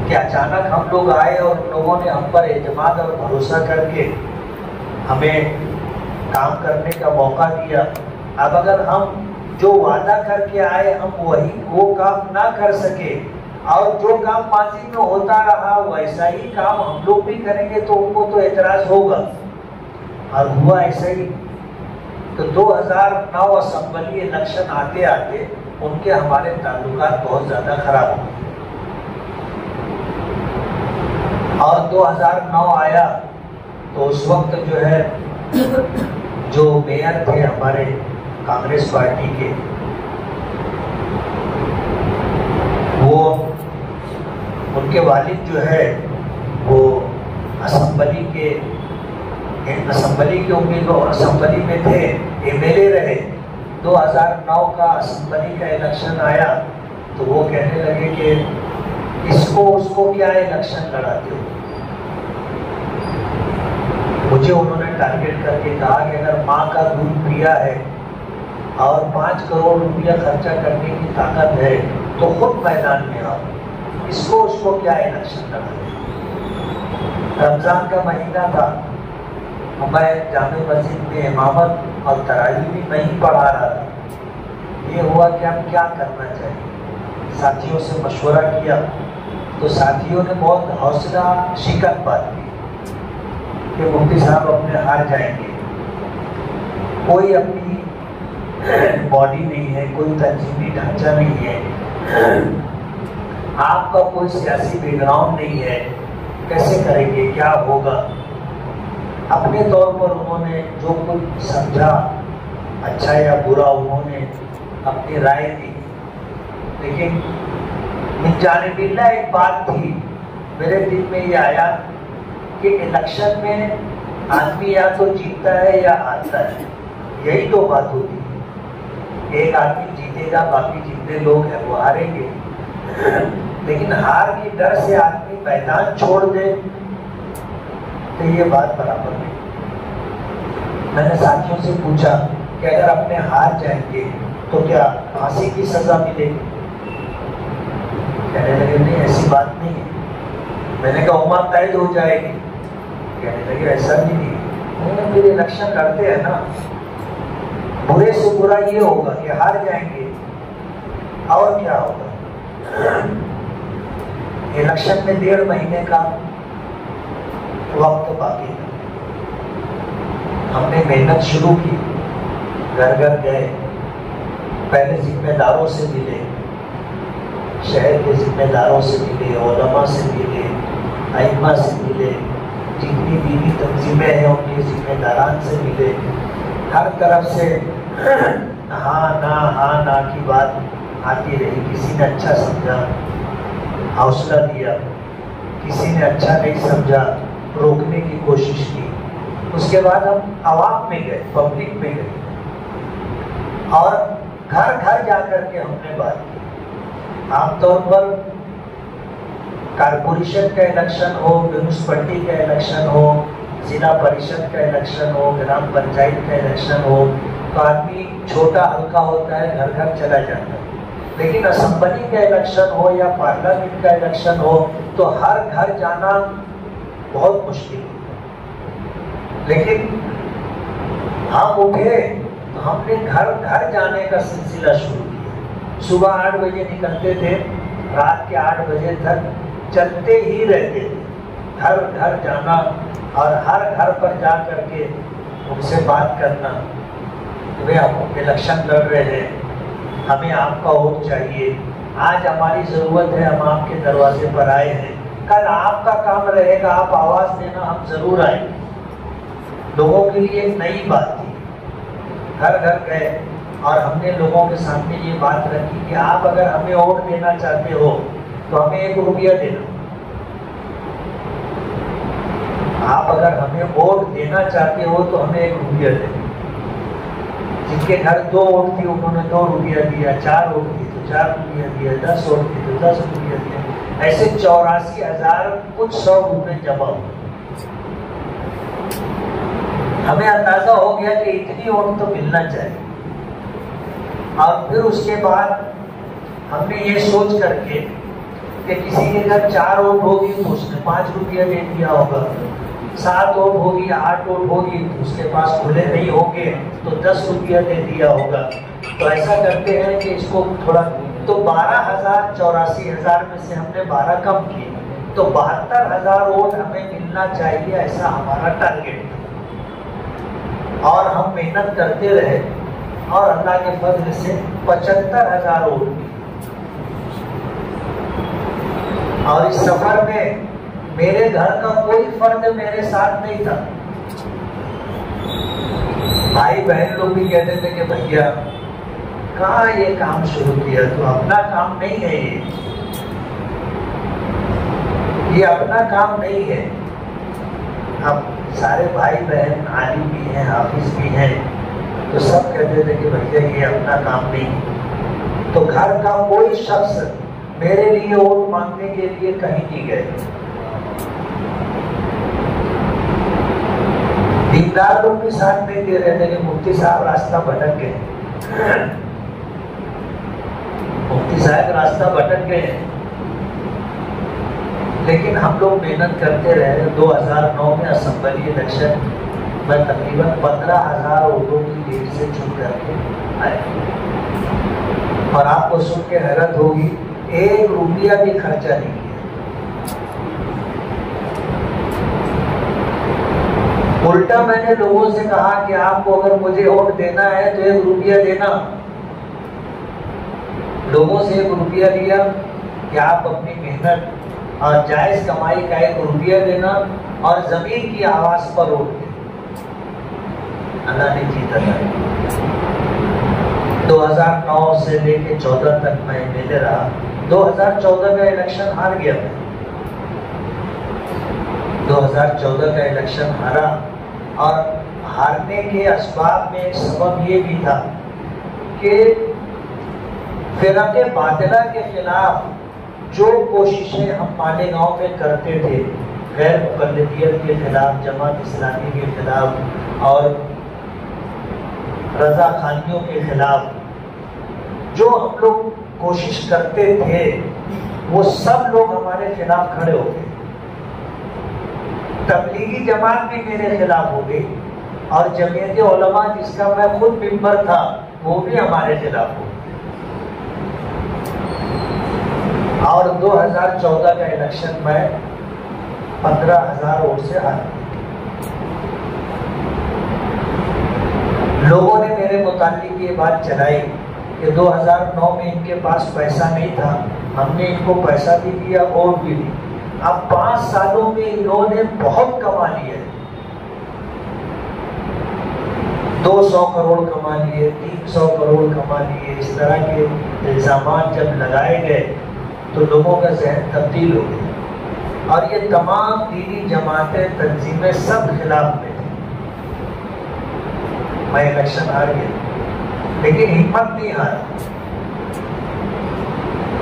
[SPEAKER 1] کہ اچانک ہم لوگ آئے اور ان لوگوں نے ہم پر اعتماد اور بھروسہ کر کے ہمیں کام کرنے کا موقع دیا. اب اگر ہم جو وعدہ کر کے آئے ہم وہ کام نہ کر سکے اور جو کام ماضی میں ہوتا رہا ویسا ہی کام ہم لوگ بھی کریں گے تو ان کو تو اعتراض ہوگا. اور ہوا ایسا ہی. تو 2009 اسمبلی الیکشن آتے آتے ان کے ہمارے تعلقات بہت زیادہ خراب ہوئے اور 2009 آیا تو اس وقت جو ہے جو میئر تھے ہمارے کانگریس پارٹی کے، وہ ان کے والد جو ہے وہ اسمبلی کے امیدوار اسمبلی میں تھے، ایم ایل اے رہے. 2009 کا اسمبلی کا الیکشن آیا تو وہ کہنے لگے کہ اس کو کیا الیکشن لڑاتے ہو؟ مجھے انہوں نے ٹارگیٹ کر کے کہا کہ اگر ماں کا دودھ پیا ہے اور 5 کروڑ روپیہ خرچہ کرنے کی طاقت ہے تو خود میدان میں آؤ، اس کو کیا الیکشن لڑاتے ہو؟ رمضان کا مہینہ تھا، میں جامع مسجد میں امامت اور تراویح بھی میں ہی پڑھا رہا تھا۔ یہ ہوا کہ اب کیا کرنا چاہیے، ساتھیوں سے مشورہ کیا تو ساتھیوں نے بہت حوصلہ شکن بات کی کہ مفتی صاحب اپنے ہار جائیں گے، کوئی اپنی باڈی نہیں ہے، کوئی تنظیمی ڈھانچہ نہیں ہے، آپ کا کوئی سیاسی بیک گراؤنڈ نہیں ہے، کیسے کریں گے، کیا ہوگا؟ اپنے طور پر انہوں نے جو کچھ سمجھا اچھا یا برا انہوں نے اپنی رائے دی، لیکن من جانب اللہ ایک بات تھی میرے دل میں یہ آیا کہ الیکشن میں آدمی یا تو جیتتا ہے یا ہارتا ہے، یہی تو بات ہوتی ہے۔ ایک آدمی جیتے گا، باقی جتنے لوگ ہیں وہ ہاریں گے، لیکن ہار کی ڈر سے آدمی میدان چھوڑ دے تو یہ بات برابر نہیں۔ میں نے ساتھیوں سے پوچھا کہ اگر اپنے ہار جائیں گے تو کیا پھانسی کی سزا ملے گی؟ کہنے لگے نہیں ایسی بات نہیں ہے۔ میں نے کہا عمر قید ہو جائے گی؟ کہنے لگے ایسا بھی نہیں ہے۔ پھر الیکشن لڑتے ہیں نا، برے سے برا یہ ہوگا کہ ہار جائیں گے، اور کیا ہوگا؟ الیکشن میں 1.5 مہینے کا وقت باقی ہے، ہم نے محنت شروع کی، گھر گھر گئے، پہلے ذمہ داروں سے ملے، شہر کے ذمہ داروں سے ملے، علماء سے ملے، ائمہ سے ملے، جتنی دینی تنظیمیں ہیں ان کے ذمہ داران سے ملے، ہر طرف سے ہاں نا کی بات آتی رہی۔ کسی نے اچھا سمجھا، حوصلہ دیا، کسی نے اچھا نہیں سمجھا، روکنے کی کوشش کی۔ اس کے بعد ہم عوام میں گئے، پبلک میں گئے، اور گھر گھر جا کر کے ہم نے بات کی۔ عام طور پر کارپوریشن کا الیکشن ہو، میونسپلٹی کا الیکشن ہو، ضلع پریشد کا الیکشن ہو، گرام پنچایت کا الیکشن ہو تو آدمی چھوٹا ہلکا ہوتا ہے، گھر گھر چلا جاتا ہے، لیکن اسمبلی کا الیکشن ہو یا پارلیمنٹ کا الیکشن ہو تو ہر گھر جانا بہت مشکل ہے۔ لیکن ہم اٹھے تو ہم نے گھر گھر جانے کا سلسلہ شروع کیا۔ صبح 8 بجے نکلتے تھے، رات کے 8 بجے تک چلتے ہی رہتے تھے، گھر گھر جانا اور ہر گھر پر جا کر کے ان سے بات کرنا کہ بھئی ہم الیکشن لڑ رہے ہیں، ہمیں آپ کا ووٹ چاہیے، آج ہماری ضرورت ہے، ہم آپ کے دروازے پر آئے ہیں، کل آپ کا کام رہے گا، آپ آواز دینا، ہم ضرور آئیں گے۔ لوگوں کے لیے ایک نئی بات تھی، گھر گھر گئے اور ہم نے لوگوں کے سامنے یہ بات رکھی کہ آپ اگر ہمیں ووٹ دینا چاہتے ہو تو ہمیں 1 روپیہ دینا، آپ اگر ہمیں ووٹ دینا چاہتے ہو تو ہمیں 1 روپیہ دینا۔ جن کے گھر 2 ووٹ تھی انہوں نے 2 روپیہ دیا، 4 ووٹ تھی تو 4 روپیہ دیا، 10 ووٹ تھی تو 10 روپیہ دیا، ایسے 84,000 کچھ 100 روپے جمع ہوئے۔ ہمیں اندازہ ہو گیا کہ اتنی ووٹ تو ملنا چاہیے، اور پھر اس کے بعد ہم نے یہ سوچ کر کے کہ کسی کے گھر 4 ووٹ ہوگی تو اس نے 5 روپیہ دے دیا ہوگا، 7 ووٹ ہوگی، 8 ووٹ ہوگی تو اس کے پاس کھلے نہیں ہوں گے تو 10 روپیہ دے دیا ہوگا۔ تو ایسا کرتے ہیں کہ اس کو تھوڑا، تو 12,000 84,000 میں سے ہم نے 12 کم کیے، تو 72,000 ووٹ ہمیں ملنا چاہیے، ایسا ہمارا ٹارگیٹ تھا۔ اور ہم محنت کرتے رہے اور اللہ کے فضل سے 75,000 ووٹ ملے۔ اور اس سفر میں میرے گھر کا کوئی فرد میرے ساتھ نہیں تھا، بھائی بہن لوگ بھی کہتے تھے کہ بھیا کہاں یہ کام شروع کیا، تو اپنا کام نہیں ہے، یہ اپنا کام نہیں ہے۔ اب سارے بھائی بہن عالم بھی ہیں، حافظ بھی ہیں، تو سب کہتے تھے کہ بھیا یہ اپنا کام نہیں ہے۔ تو گھر کا کوئی شخص میرے لیے ووٹ مانگنے کے لیے کہیں نہیں گئے. دیندار لوگ بھی ساتھ نہیں دے رہے تھے کہ مفتی صاحب راستہ بھٹک گئے. مفتی صاحب راستہ بھٹک گئے. لیکن ہم لوگ محنت کرتے رہے. 2009 میں اسمبلی الیکشن میں تقریباً 15,000 ووٹوں کی لیڈ سے چن کر کے آئے. اور آپ کو سن کے حیرت ہوگی 1 روپیہ بھی خرچہ نہیں کیا. الٹا میں نے لوگوں سے کہا کہ آپ کو اگر مجھے ووٹ دینا ہے تو 1 روپیہ دینا. لوگوں سے 1 روپیہ لیا کہ آپ اپنی محنت اور جائز کمائی کا 1 روپیہ دینا اور زمین کی آواز پر ووٹ دینا. اللہ نے جیتا تھا. 2009 سے لے کے 14 تک میں MLA رہا. 2014 کا الیکشن ہار گیا میں. 2014 کا الیکشن ہارا اور ہارنے کے اسباب میں ایک سبب یہ بھی تھا کہ فرقے باطلہ کے خلاف جو کوششیں ہم مالیگاؤں میں کرتے تھے، غیر مقلدیت کے خلاف، جماعت اسلامی کے خلاف اور رضا خانیوں کے خلاف جو ہم لوگ کوشش کرتے تھے، وہ سب لوگ ہمارے خلاف کھڑے ہو گئے. تبلیغی جماعت بھی میرے خلاف ہو گئی اور جمعیت علماء جس کا میں خود ممبر تھا وہ بھی ہمارے خلاف ہو گئی. اور 2014 کا الیکشن میں 15,000 ووٹ سے ہار گیا. لوگوں نے میرے متعلق یہ بات چلائی کہ 2009 میں ان کے پاس پیسہ نہیں تھا، ہم نے ان کو پیسہ بھی دیا ووٹ بھی دی. اب 5 سالوں میں انہوں نے بہت کما لیے. 200 کروڑ کما لیے، 300 کروڑ کما لیے. اس طرح کے الزامات جب لگائے گئے تو لوگوں کا ذہن تبدیل ہو گیا اور یہ تمام دینی جماعتیں، تنظیمیں سب خلاف میں تھیں. میں الیکشن ہار گیا لیکن ہمت نہیں ہارا.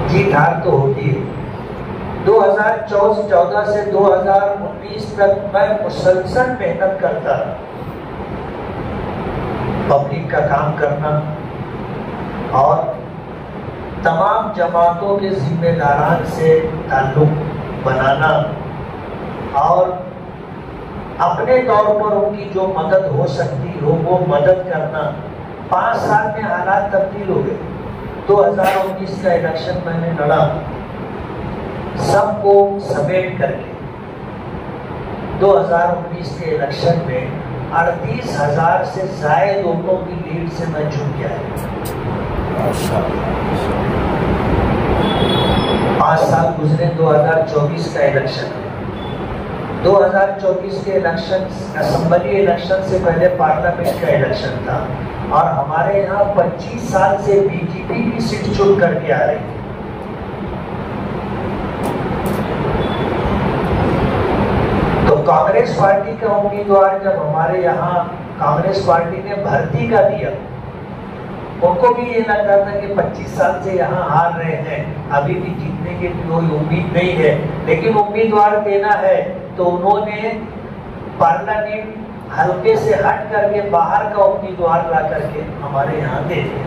[SPEAKER 1] جیت ہار تو ہوتی ہے. 2014 سے 2019 تک میں مسلسل محنت کرتا رہا. پبلک کا کام کرنا اور تمام جماعتوں کے ذمہ داران سے تعلق بنانا اور اپنے طور پر ان کی جو مدد ہو سکتی ہو وہ مدد کرنا. 5 سال میں حالات تبدیل ہو گئے. 2019 کا الیکشن میں نے لڑا سب کو سمیٹ کر کے. 2019 کے الیکشن میں 38,000 سے زائد ووٹوں کی لیڈ سے میں جیت گیا. 5 سال گزرے. 2024 کا الیکشن ہے. 2024 کے الیکشن اسمبلی الیکشن سے پہلے پارلیمنٹ کا الیکشن تھا اور ہمارے یہاں 25 سال سے BJP کی سیٹ چن کر کے آ رہی ہے. تو کانگریس پارٹی کا امیدوار جب ہمارے یہاں کانگریس پارٹی نے بھرتی کا دیا، ان کو بھی یہ لگتا تھا کہ 25 سال سے یہاں ہار رہے ہیں، ابھی بھی جیتنے کی کوئی امید نہیں ہے، لیکن امیدوار دینا ہے. تو انہوں نے پارلیمنٹ حلقے سے ہٹ کر کے باہر کا امیدوار لا کر کے ہمارے یہاں دے دیا.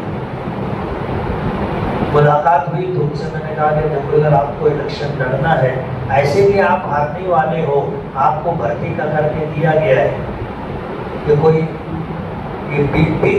[SPEAKER 1] ملاقات ہوئی تو ان سے میں نے کہا کہ دیکھو اگر آپ کو الیکشن لڑنا ہے، ایسے بھی آپ ہارنے والے ہو، آپ کو بھرتی کا کر کے دیا گیا ہے کہ کوئی بن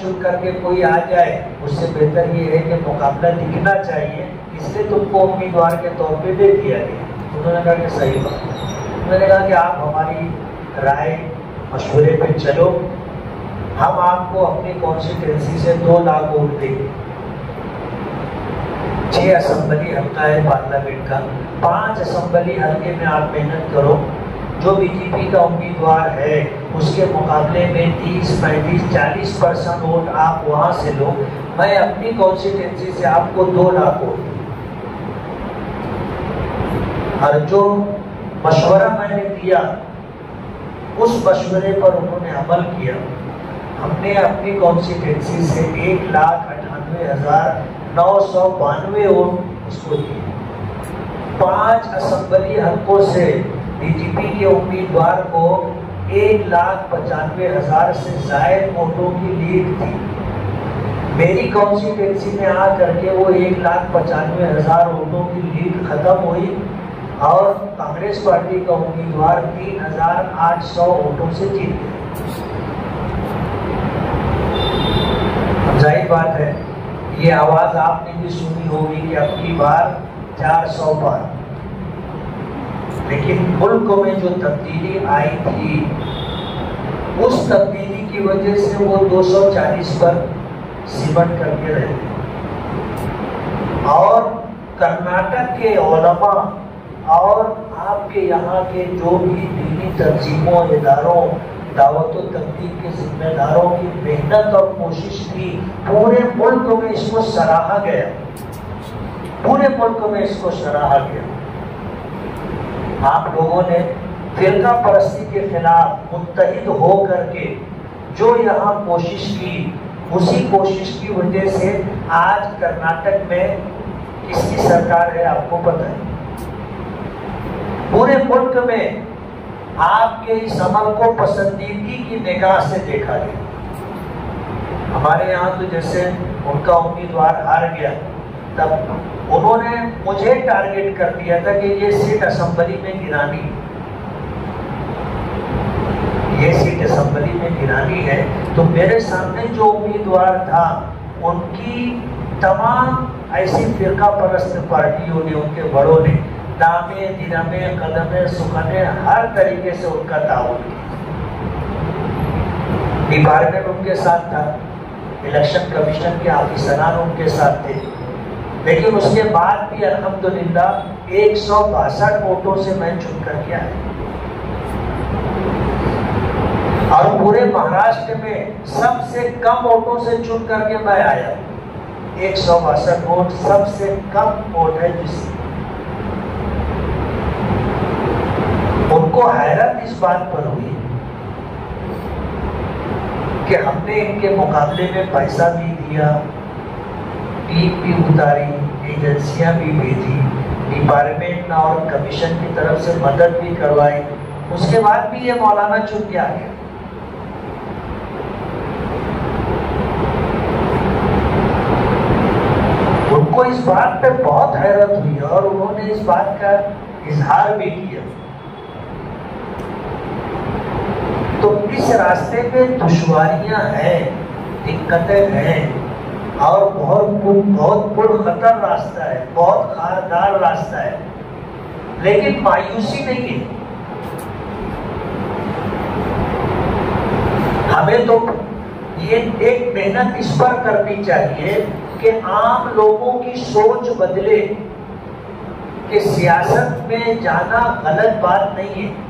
[SPEAKER 1] چن کر کے کوئی آ جائے، اس سے بہتر یہ ہے کہ مقابلہ دکھنا چاہیے، اس لیے تم کو امیدوار کے طور پہ دے دیا گیا. انہوں نے کہا کہ صحیح بات. میں نے کہا کہ آپ ہماری رائے مشورے پہ چلو، ہم آپ کو اپنی کانسٹیٹوینسی سے 2 لاکھ ووٹ دیں گے. 6 اسمبلی حلقہ ہے پارلیمنٹ کا، 5 اسمبلی حلقے میں آپ محنت کرو. جو BJP کا امیدوار ہے اس کے مقابلے میں 30, 35, 40% ووٹ آپ وہاں سے لو. میں اپنی کانسٹیٹوینسی سے آپ کو 2 لاکھ ووٹ. اور جو مشورہ میں نے دیا اس مشورے پر انہوں نے عمل کیا. ہم نے اپنی کانسٹیٹوینسی سے 1,98,000 992 ووٹ اس کو دیے۔ 5 اسمبلی حلقوں سے بی جے پی کے امیدوار کو 1,95,000 سے زائد ووٹوں کی لیڈ تھی۔ میری کانسٹیٹوینسی میں آ کر کے وہ 1,95,000 ووٹوں کی لیڈ ختم ہوئی اور کانگریس پارٹی کا امیدوار 3,800 ووٹوں سے جیت گیا۔ ظاہر بات ہے یہ آواز آپ نے بھی سنی ہوگی کہ اب کی بار 400 پار، لیکن ملک میں جو تبدیلی آئی تھی اس تبدیلی کی وجہ سے وہ 240 پر سمٹ کر کے رہے۔ اور کرناٹک کے علماء اور آپ کے یہاں کے جو بھی دینی تنظیموں، اداروں، دعوت و تبلیغ کے ذمہ داروں کی محنت اور کوشش کی، پورے ملک میں اس کو سراہا گیا، پورے ملک میں اس کو سراہا گیا۔ آپ لوگوں نے فرقہ پرستی کے خلاف متحد ہو کر کے جو یہاں کوشش کی، اسی کوشش کی وجہ سے آج کرناٹک میں کس کی سرکار ہے آپ کو پتہ ہے۔ پورے ملک میں آپ کے اس عمل کو پسندیدگی کی نگاہ سے دیکھا گیا۔ ہمارے یہاں تو جیسے ان کا امیدوار ہار گیا، تب انہوں نے مجھے ٹارگٹ کر دیا تھا کہ یہ سیٹ اسمبلی میں گرانی، یہ سیٹ اسمبلی میں گرانی ہے۔ تو میرے سامنے جو امیدوار تھا ان کی تمام ایسی فرقہ پرست پارٹیوں نے، ان کے بڑوں نے دامے دنامے قدمے سکھنے ہر طریقے سے ان کا تعاون کیا۔ ڈپارٹمنٹ ان کے ساتھ تھا، الیکشن کمیشن کے آفیسران ان کے ساتھ تھے، لیکن اس کے بعد بھی الحمدللہ 162 ووٹوں سے میں چن کر کے آیا، اور پورے مہاراشٹر میں سب سے کم ووٹوں سے چن کر کے میں آیا۔ 162 ووٹ سب سے کم ووٹ ہے جس ان کو حیرت اس بات پر ہوئی کہ ہم نے ان کے مقابلے میں پیسہ بھی دیا، ٹیم بھی اتاری، ایجنسیاں بھی بھیجی، ڈپارٹمنٹ اور کمیشن کی طرف سے مدد بھی کروائی، اس کے بعد بھی یہ مولانا چن کے آ گیا۔ ان کو اس بات پہ بہت حیرت ہوئی اور انہوں نے اس بات کا اظہار بھی کیا۔ تو اس راستے پہ دشواریاں ہیں، دقتیں ہیں، اور بہت پرخطر راستہ ہے، بہت خاردار راستہ ہے، لیکن مایوسی نہیں ہے۔ ہمیں تو یہ ایک محنت اس پر کرنی چاہیے کہ عام لوگوں کی سوچ بدلے کہ سیاست میں جانا غلط بات نہیں ہے۔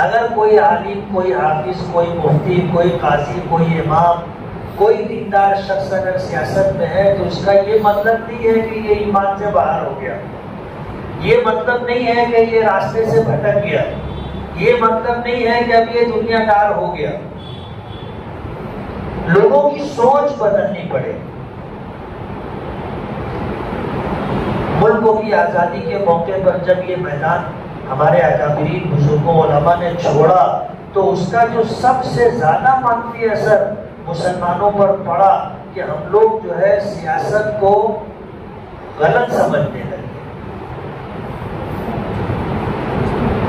[SPEAKER 1] اگر کوئی عالم، کوئی حافظ، کوئی مفتی، کوئی قاضی، کوئی امام، کوئی دیندار شخص اگر سیاست میں ہے تو اس کا یہ مطلب نہیں ہے کہ یہ ایمان سے باہر ہو گیا، یہ مطلب نہیں ہے کہ یہ راستے سے بھٹک گیا، یہ مطلب نہیں ہے کہ اب یہ دنیا دار ہو گیا۔ لوگوں کی سوچ بدلنی پڑے۔ ملکوں کی آزادی کے موقع پر جب یہ میدان ہمارے اکابرین بزرگوں علماء نے چھوڑا تو اس کا جو سب سے زیادہ منفی اثر مسلمانوں پر پڑا کہ ہم لوگ جو ہے سیاست کو غلط سمجھنے لگے۔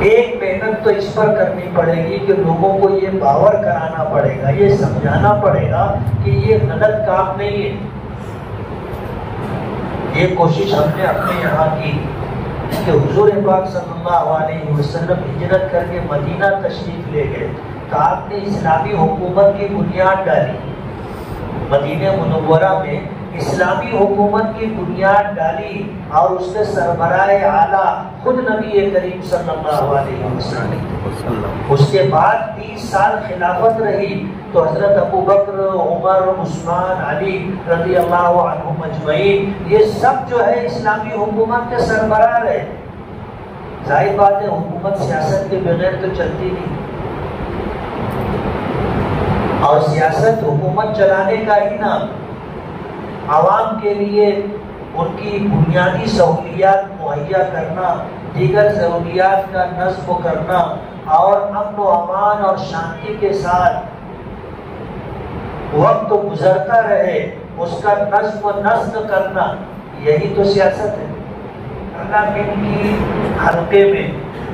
[SPEAKER 1] ایک محنت تو اس پر کرنی پڑے گی کہ لوگوں کو یہ باور کرانا پڑے گا، یہ سمجھانا پڑے گا کہ یہ غلط کام نہیں ہے۔ یہ کوشش ہم نے اپنے یہاں کی کہ حضور پاک صلی اللہ علیہ وسلم ہجرت کر کے مدینہ تشریف لے گئے تو آپ نے اسلامی حکومت کی بنیاد ڈالی، مدینہ منورہ میں اسلامی حکومت کی بنیاد ڈالی، اور اس کے سربراہ اعلیٰ خود نبی کریم صلی اللہ علیہ وسلم۔ اس کے بعد 30 سال خلافت رہی تو حضرت ابو بکر، عمر، عثمان، علی رضی اللہ عنہم اجمعین، یہ سب جو ہے اسلامی حکومت کے سربراہ رہے۔ ظاہر بات ہے حکومت سیاست کے بغیر تو چلتی نہیں، اور سیاست حکومت چلانے کا ہی نام۔ عوام کے لیے ان کی بنیادی سہولیات مہیا کرنا، دیگر ضروریات کا نصب کرنا اور امن و امان اور شانتی کے ساتھ وقت گزرتا رہے اس کا نظم و نسق کرنا، یہی تو سیاست ہے۔ پارلیمنٹ کی حلقے میں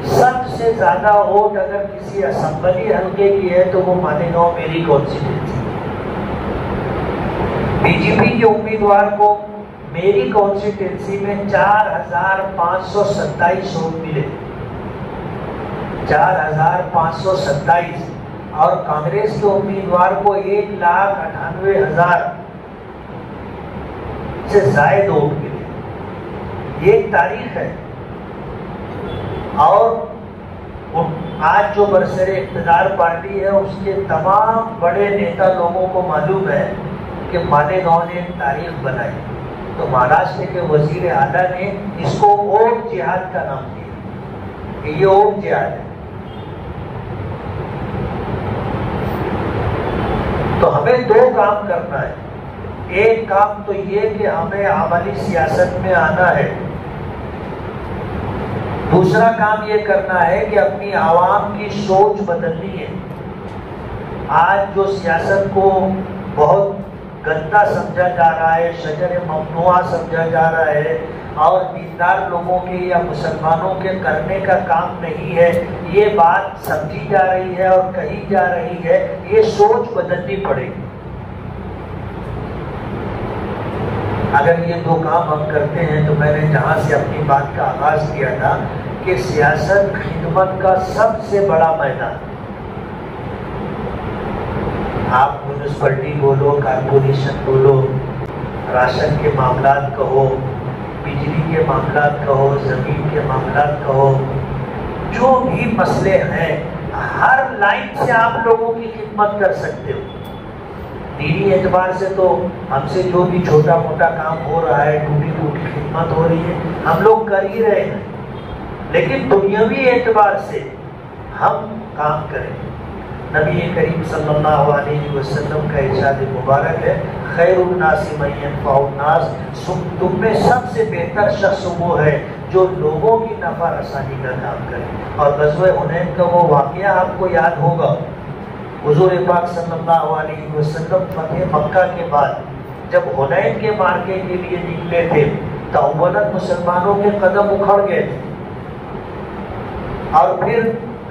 [SPEAKER 1] سب سے زیادہ ووٹ اگر کسی اسمبلی حلقے کی ہے تو وہ مالیگاؤں میری کانسٹیٹوئنسی، بی جے پی کے امیدوار کو میری کانسٹیٹوئنسی میں 4527 ووٹ ملے، 4527، اور کانگریس کے امیدوار کو 1,98,000 سے زائد ووٹ ملے۔ یہ ایک تاریخ ہے، اور آج جو برسر اقتدار پارٹی ہے اس کے تمام بڑے نیتا لوگوں کو معلوم ہے کہ مالیگاؤں نے ایک تاریخ بنائی۔ تو مہاراشٹر کے وزیر اعلیٰ نے اس کو ووٹ جہاد کا نام دیا کہ یہ ووٹ جہاد ہے۔ تو ہمیں دو کام کرنا ہے، ایک کام تو یہ کہ ہمیں عملی سیاست میں آنا ہے، دوسرا کام یہ کرنا ہے کہ اپنی عوام کی سوچ بدلنی ہے۔ آج جو سیاست کو بہت گندا سمجھا جا رہا ہے، شجر ممنوعہ سمجھا جا رہا ہے، اور دیندار لوگوں کے یا مسلمانوں کے کرنے کا کام نہیں ہے، یہ بات سمجھی جا رہی ہے اور کہی جا رہی ہے، یہ سوچ بدلنی پڑے گی۔ اگر یہ دو کام ہم کرتے ہیں تو میں نے جہاں سے اپنی بات کا آغاز کیا تھا کہ سیاست خدمت کا سب سے بڑا میدان، آپ میونسپلٹی بولو، کارپوریشن بولو، راشن کے معاملات کہو، بجلی کے معاملات کہو، زمین کے معاملات کہو، جو بھی مسئلے ہیں ہر لائن سے آپ لوگوں کی خدمت کر سکتے ہو۔ دینی اعتبار سے تو ہم سے جو بھی چھوٹا موٹا کام ہو رہا ہے، ٹوٹی پھوٹی خدمت ہو رہی ہے، ہم لوگ کر ہی رہے ہیں، لیکن دنیاوی اعتبار سے ہم کام کریں۔ نبی کریم صلی اللہ علیہ وسلم کا ارشاد مبارک ہے، خیر الناس من ينفع الناس، تم میں سب سے بہتر شخص وہ ہے جو لوگوں کی نفع رسانی کا کام کرے۔ اور غزوہ حنین کا وہ واقعہ آپ کو یاد ہوگا، حضور پاک صلی اللہ علیہ وسلم فتح مکہ کے بعد جب حنین کے معرکے کے لیے نکلے تھے تو اولاً مسلمانوں کے قدم اکھڑ گئے تھے، اور پھر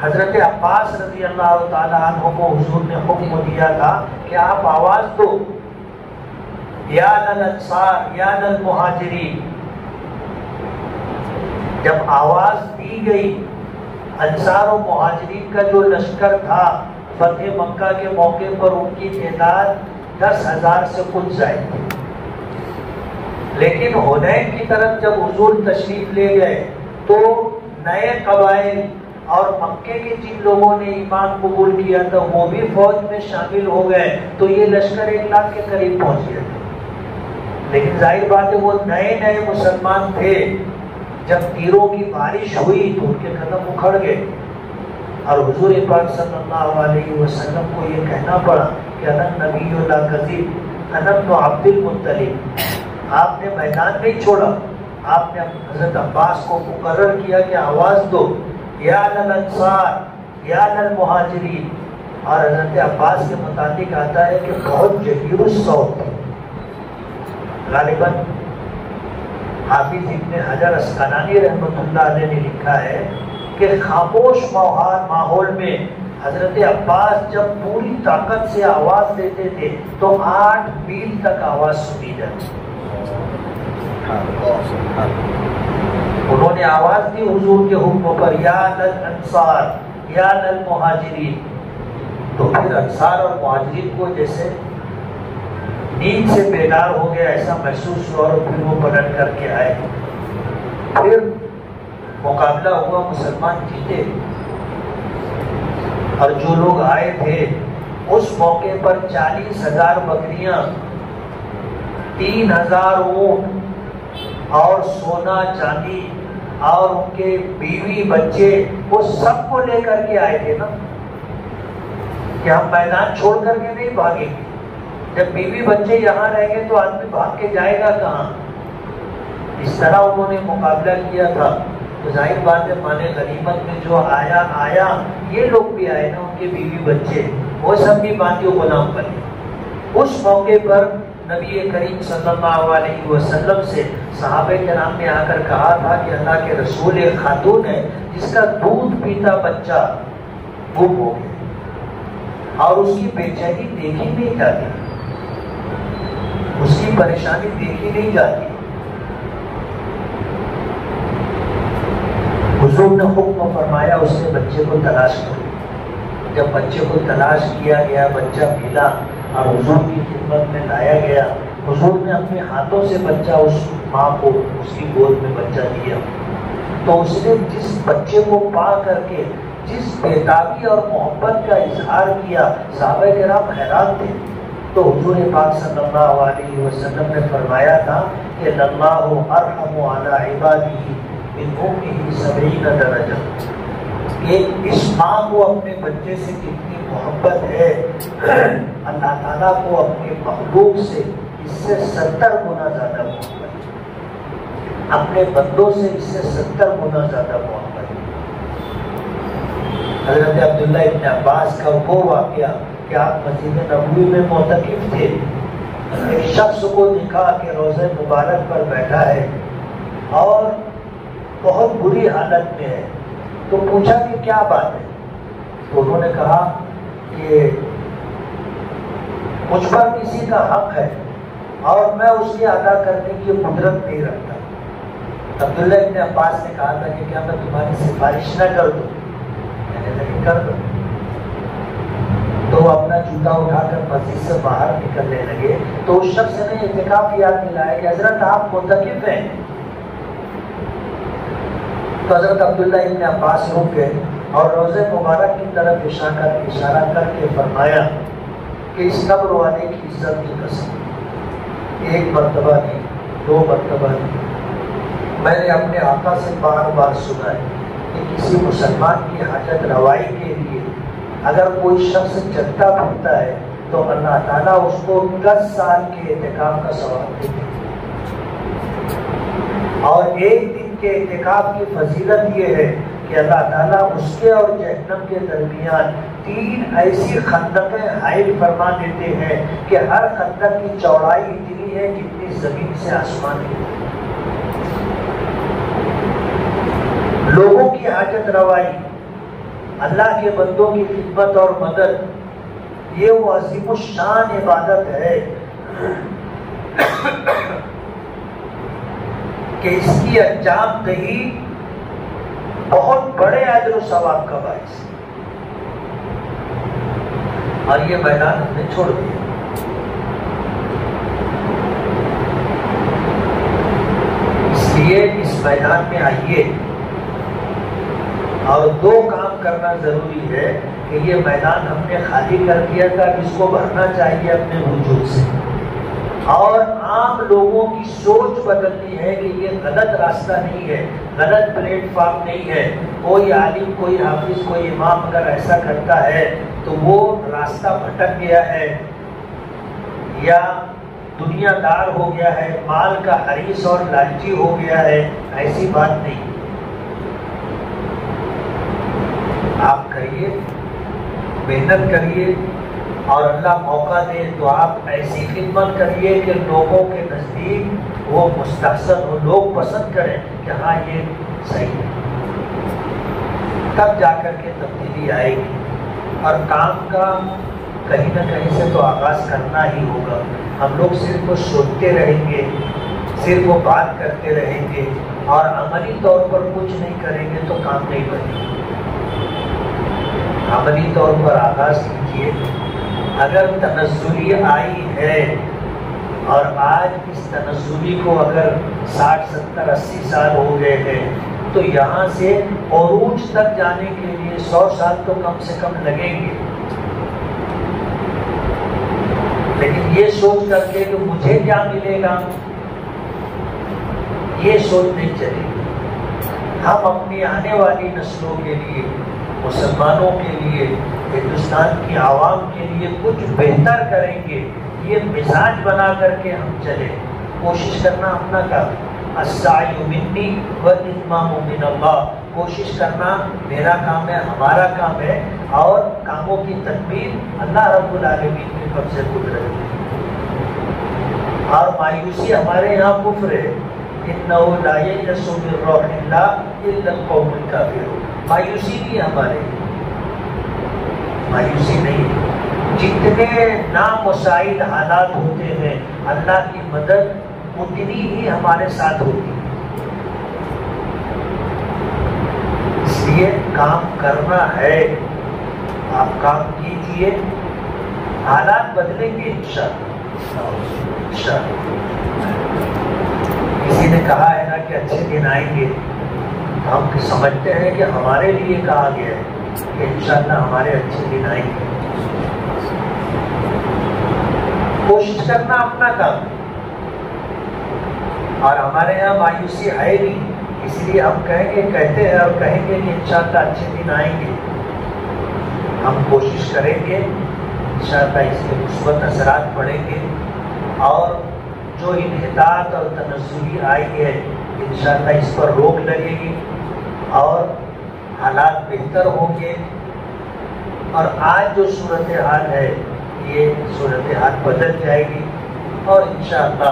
[SPEAKER 1] حضرت عباس رضی اللہ تعالیٰ عنہ کو حضور نے حکم دیا تھا کہ آپ آواز دو، یا للانصار یا للمہاجرین۔ جب آواز دی گئی، انصار و مہاجرین کا جو لشکر تھا فتح مکہ کے موقع پر ان کی تعداد 10,000 سے کچھ زائد تھی، لیکن حنین کی طرف جب حضور تشریف لے گئے تو نئے قبائل اور مکے کے جن لوگوں نے ایمان قبول کیا تھا وہ بھی فوج میں شامل ہو گئے، تو یہ لشکر 1 لاکھ کے قریب پہنچ گئے تھے۔ لیکن ظاہر بات ہے وہ نئے نئے مسلمان تھے، جب تیروں کی بارش ہوئی تو ان کے قدم اکھڑ گئے، اور حضور پاک صلی اللہ علیہ وسلم کو یہ کہنا پڑا کہ انا نبی لا کذب، انا ابن عبد المطلب۔ آپ نے میدان نہیں چھوڑا، آپ نے حضرت عباس کو مقرر کیا کہ آواز دو، یا للانصار یا للمہاجرین۔ اور حضرت عباس کے متعلق آتا ہے کہ بہت جہیر الصوت، غالباً حافظ ابن حجر اسقلانی رحمۃ اللہ علیہ نے لکھا ہے کہ خاموش ماحول میں حضرت عباس جب پوری طاقت سے آواز دیتے تھے تو 8 میل تک آواز سنی جاتی۔ انہوں نے آواز دی حضور کے حکم پر، یا للانصار یا للمہاجرین۔ تو پھر انصار اور مہاجرین کو جیسے نیند سے بیدار ہو گیا ایسا محسوس ہوا، اور پھر وہ پلٹ کر کے آئے، پھر مقابلہ ہوا، مسلمان جیتے، اور جو لوگ آئے تھے اس موقع پر 40,000 بکریاں، 3,000 اونٹ اور سونا چاندی اور ان کے بیوی بچے، وہ سب کو لے کر کے آئے تھے نا، کہ ہم میدان چھوڑ کر کے نہیں بھاگیں گے، جب بیوی بچے یہاں رہیں گے تو آدمی بھاگ کے جائے گا کہاں؟ اس طرح انہوں نے مقابلہ کیا تھا. تو ظاہر بات ہے مانے غنیمت میں جو آیا یہ لوگ بھی آئے نا، ان کے بیوی بچے، وہ سب بھی باندھی غلام بنے. اس موقع پر نبی کریم صلی اللہ علیہ وسلم سے صحابہ کرام نے آ کر کہا تھا کہ اللہ کے رسول ایک خاتون ہے جس کا دودھ پیتا بچہ گم ہو گیا اور اس کی بے چینی دیکھی نہیں جاتی، اس کی پریشانی دیکھی نہیں جاتی. حضور نے حکم فرمایا اس نے بچے کو تلاش کرو. جب بچے کو تلاش کیا گیا، بچہ ملا اور حضور کی خدمت میں لایا گیا. حضور نے اپنے ہاتھوں سے بچہ اس ماں کو اس کی گود میں بچہ دیا. تو اس نے جس بچے کو پا کر کے جس بیتابی اور محبت کا اظہار کیا، صحابہ کرام حیران تھے. تو حضور پاک صلی اللہ علیہ وسلم نے فرمایا تھا کہ اللہ ارحم علی عبادہ من امہ 70 درجہ. کہ اس ماں کو اپنے بچے سے کتنی محبت ہے، اللہ تعالیٰ کو اپنے مخلوق سے اس سے 70 گنا زیادہ محبت ہے، اپنے بندوں سے اس سے 70 گنا زیادہ محبت ہے. حضرت عبداللہ ابن عباس کا وہ واقعہ کہ آپ مسجد نبوی میں معتکف تھے، ایک شخص کو دکھا کہ روضہ مبارک پر بیٹھا ہے اور بہت بری حالت میں ہے. تو پوچھا کہ کیا بات ہے؟ تو انہوں نے کہا کہ مجھ پر کسی کا حق ہے اور میں اس کی ادا کرنے کی قدرت نہیں رکھتا. عبداللہ ابن عباس نے کہا تھا کہ کیا میں تمہاری سفارش نہ کر دوں؟ میں نے نہیں کر دوں. تو وہ اپنا جوتا اٹھا کر مسجد سے باہر نکلنے لگے. تو اس شخص نے اعتکاف یاد دلایا کہ حضرت آپ معتکف ہیں. تو حضرت عبداللہ ابن عباس رک گئے اور روضہ مبارک کی طرف اشارہ کر کے فرمایا کہ اس قبر والے کی عزت کی قسم، ایک مرتبہ نہیں، 2 مرتبہ نہیں، میں نے اپنے آقا سے بار بار سنا ہے کہ کسی مسلمان کی حاجت روائی کے لیے اگر کوئی شخص چلتا پھرتا ہے تو اللہ تعالیٰ اس کو 10 سال کے اعتکاف کا ثواب دیتے ہیں. اور ایک دن کے اعتکاف کی فضیلت یہ ہے کہ اللہ تعالیٰ اس کے اور جہنم کے درمیان 3 ایسی خندقیں حائل فرما دیتے ہیں کہ ہر خندق کی چوڑائی اتنی ہے جتنی زمین سے آسمان کی. لوگوں کی حاجت روائی، اللہ کے بندوں کی خدمت اور مدد، یہ وہ عظیم الشان عبادت ہے کہ اس کی انجام دہی بہت بڑے اجر و ثواب کا باعث ہے. اور یہ میدان ہم نے چھوڑ دیا. اس لیے اس میدان میں آئیے اور 2 کام کرنا ضروری ہے کہ یہ میدان ہم نے خالی کر دیا تھا، اس کو بھرنا چاہیے اپنے وجود سے. اور عام لوگوں کی سوچ بدلنی ہے کہ یہ غلط راستہ نہیں ہے، غلط پلیٹ فارم نہیں ہے. کوئی عالم، کوئی حافظ، کوئی امام اگر ایسا کرتا ہے تو وہ راستہ بھٹک گیا ہے یا دنیا دار ہو گیا ہے، مال کا حریص اور لالچی ہو گیا ہے. ایسی بات نہیں. آپ کریے، محنت کریے اور اللہ موقع دے تو آپ ایسی خدمت کریے کہ لوگوں کے نزدیک وہ مستحسن ہو، لوگ پسند کریں کہ ہاں یہ صحیح ہے. تب جا کر کے تبدیلی آئے گی. اور کام کا کہیں نہ کہیں سے تو آغاز کرنا ہی ہوگا. ہم لوگ صرف وہ سوچتے رہیں گے، صرف وہ بات کرتے رہیں گے اور عملی طور پر کچھ نہیں کریں گے تو کام نہیں بنے گا. عملی طور پر آغاز کیجیے. اگر تنزلی آئی ہے اور آج اس تنزلی کو اگر 60 70 80 سال ہو گئے ہیں تو یہاں سے عروج تک جانے کے لیے 100 سال تو کم سے کم لگیں گے. لیکن یہ سوچ کر کے کہ مجھے کیا ملے گا، یہ سوچ نہیں چلے گی. ہم اپنی آنے والی نسلوں کے لیے، مسلمانوں کے لیے، ہندوستان کی عوام کے لیے کچھ بہتر کریں گے یہ مزاج بنا کر کے ہم چلے. کوشش کرنا اپنا کام. السعی منی والاتمام من اللہ. کوشش کرنا میرا کام ہے، ہمارا کام ہے، اور کاموں کی تدبیر اللہ رب العالمین کے قبضے قدرت ہے. اور مایوسی ہمارے یہاں کفر ہے. انہ لا یئس من روح اللہ الا القوم الکافرون. مایوسی نہیں ہمارے، مایوسی نہیں. جتنے نامساعد حالات ہوتے ہیں اللہ کی مدد اتنی ہی ہمارے ساتھ ہوتی ہے. اس لیے کام کرنا ہے. آپ کام کیجئے، حالات بدلیں گے انشاءاللہ. کسی نے کہا ہے نا کہ اچھے دن آئیں گے، ہم سمجھتے ہیں کہ ہمارے لیے کہا گیا ہے کہ انشاءاللہ ہمارے اچھے دن آئیں گے. کوشش کرنا اپنا کام ہے. اور ہمارے یہاں مایوسی ہے نہیں، اس لیے ہم کہتے ہیں اور کہیں گے کہ انشاءاللہ اچھے دن آئیں گے. ہم کوشش کریں گے، انشاءاللہ اس کے مثبت اثرات پڑیں گے، اور جو انحطاط اور تنزلی آئی ہے انشاءاللہ اس پر روک لگے گی اور حالات بہتر ہوں گے. اور آج جو صورتحال ہے یہ صورتحال بدل جائے گی، اور انشاءاللہ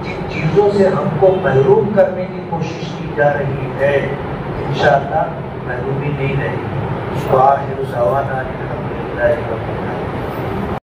[SPEAKER 1] جن چیزوں سے ہم کو محروم کرنے کی کوشش کی جا رہی ہے انشاءاللہ محرومی نہیں رہے گی. وآخر دعوانا الحمدللہ رب العالمین.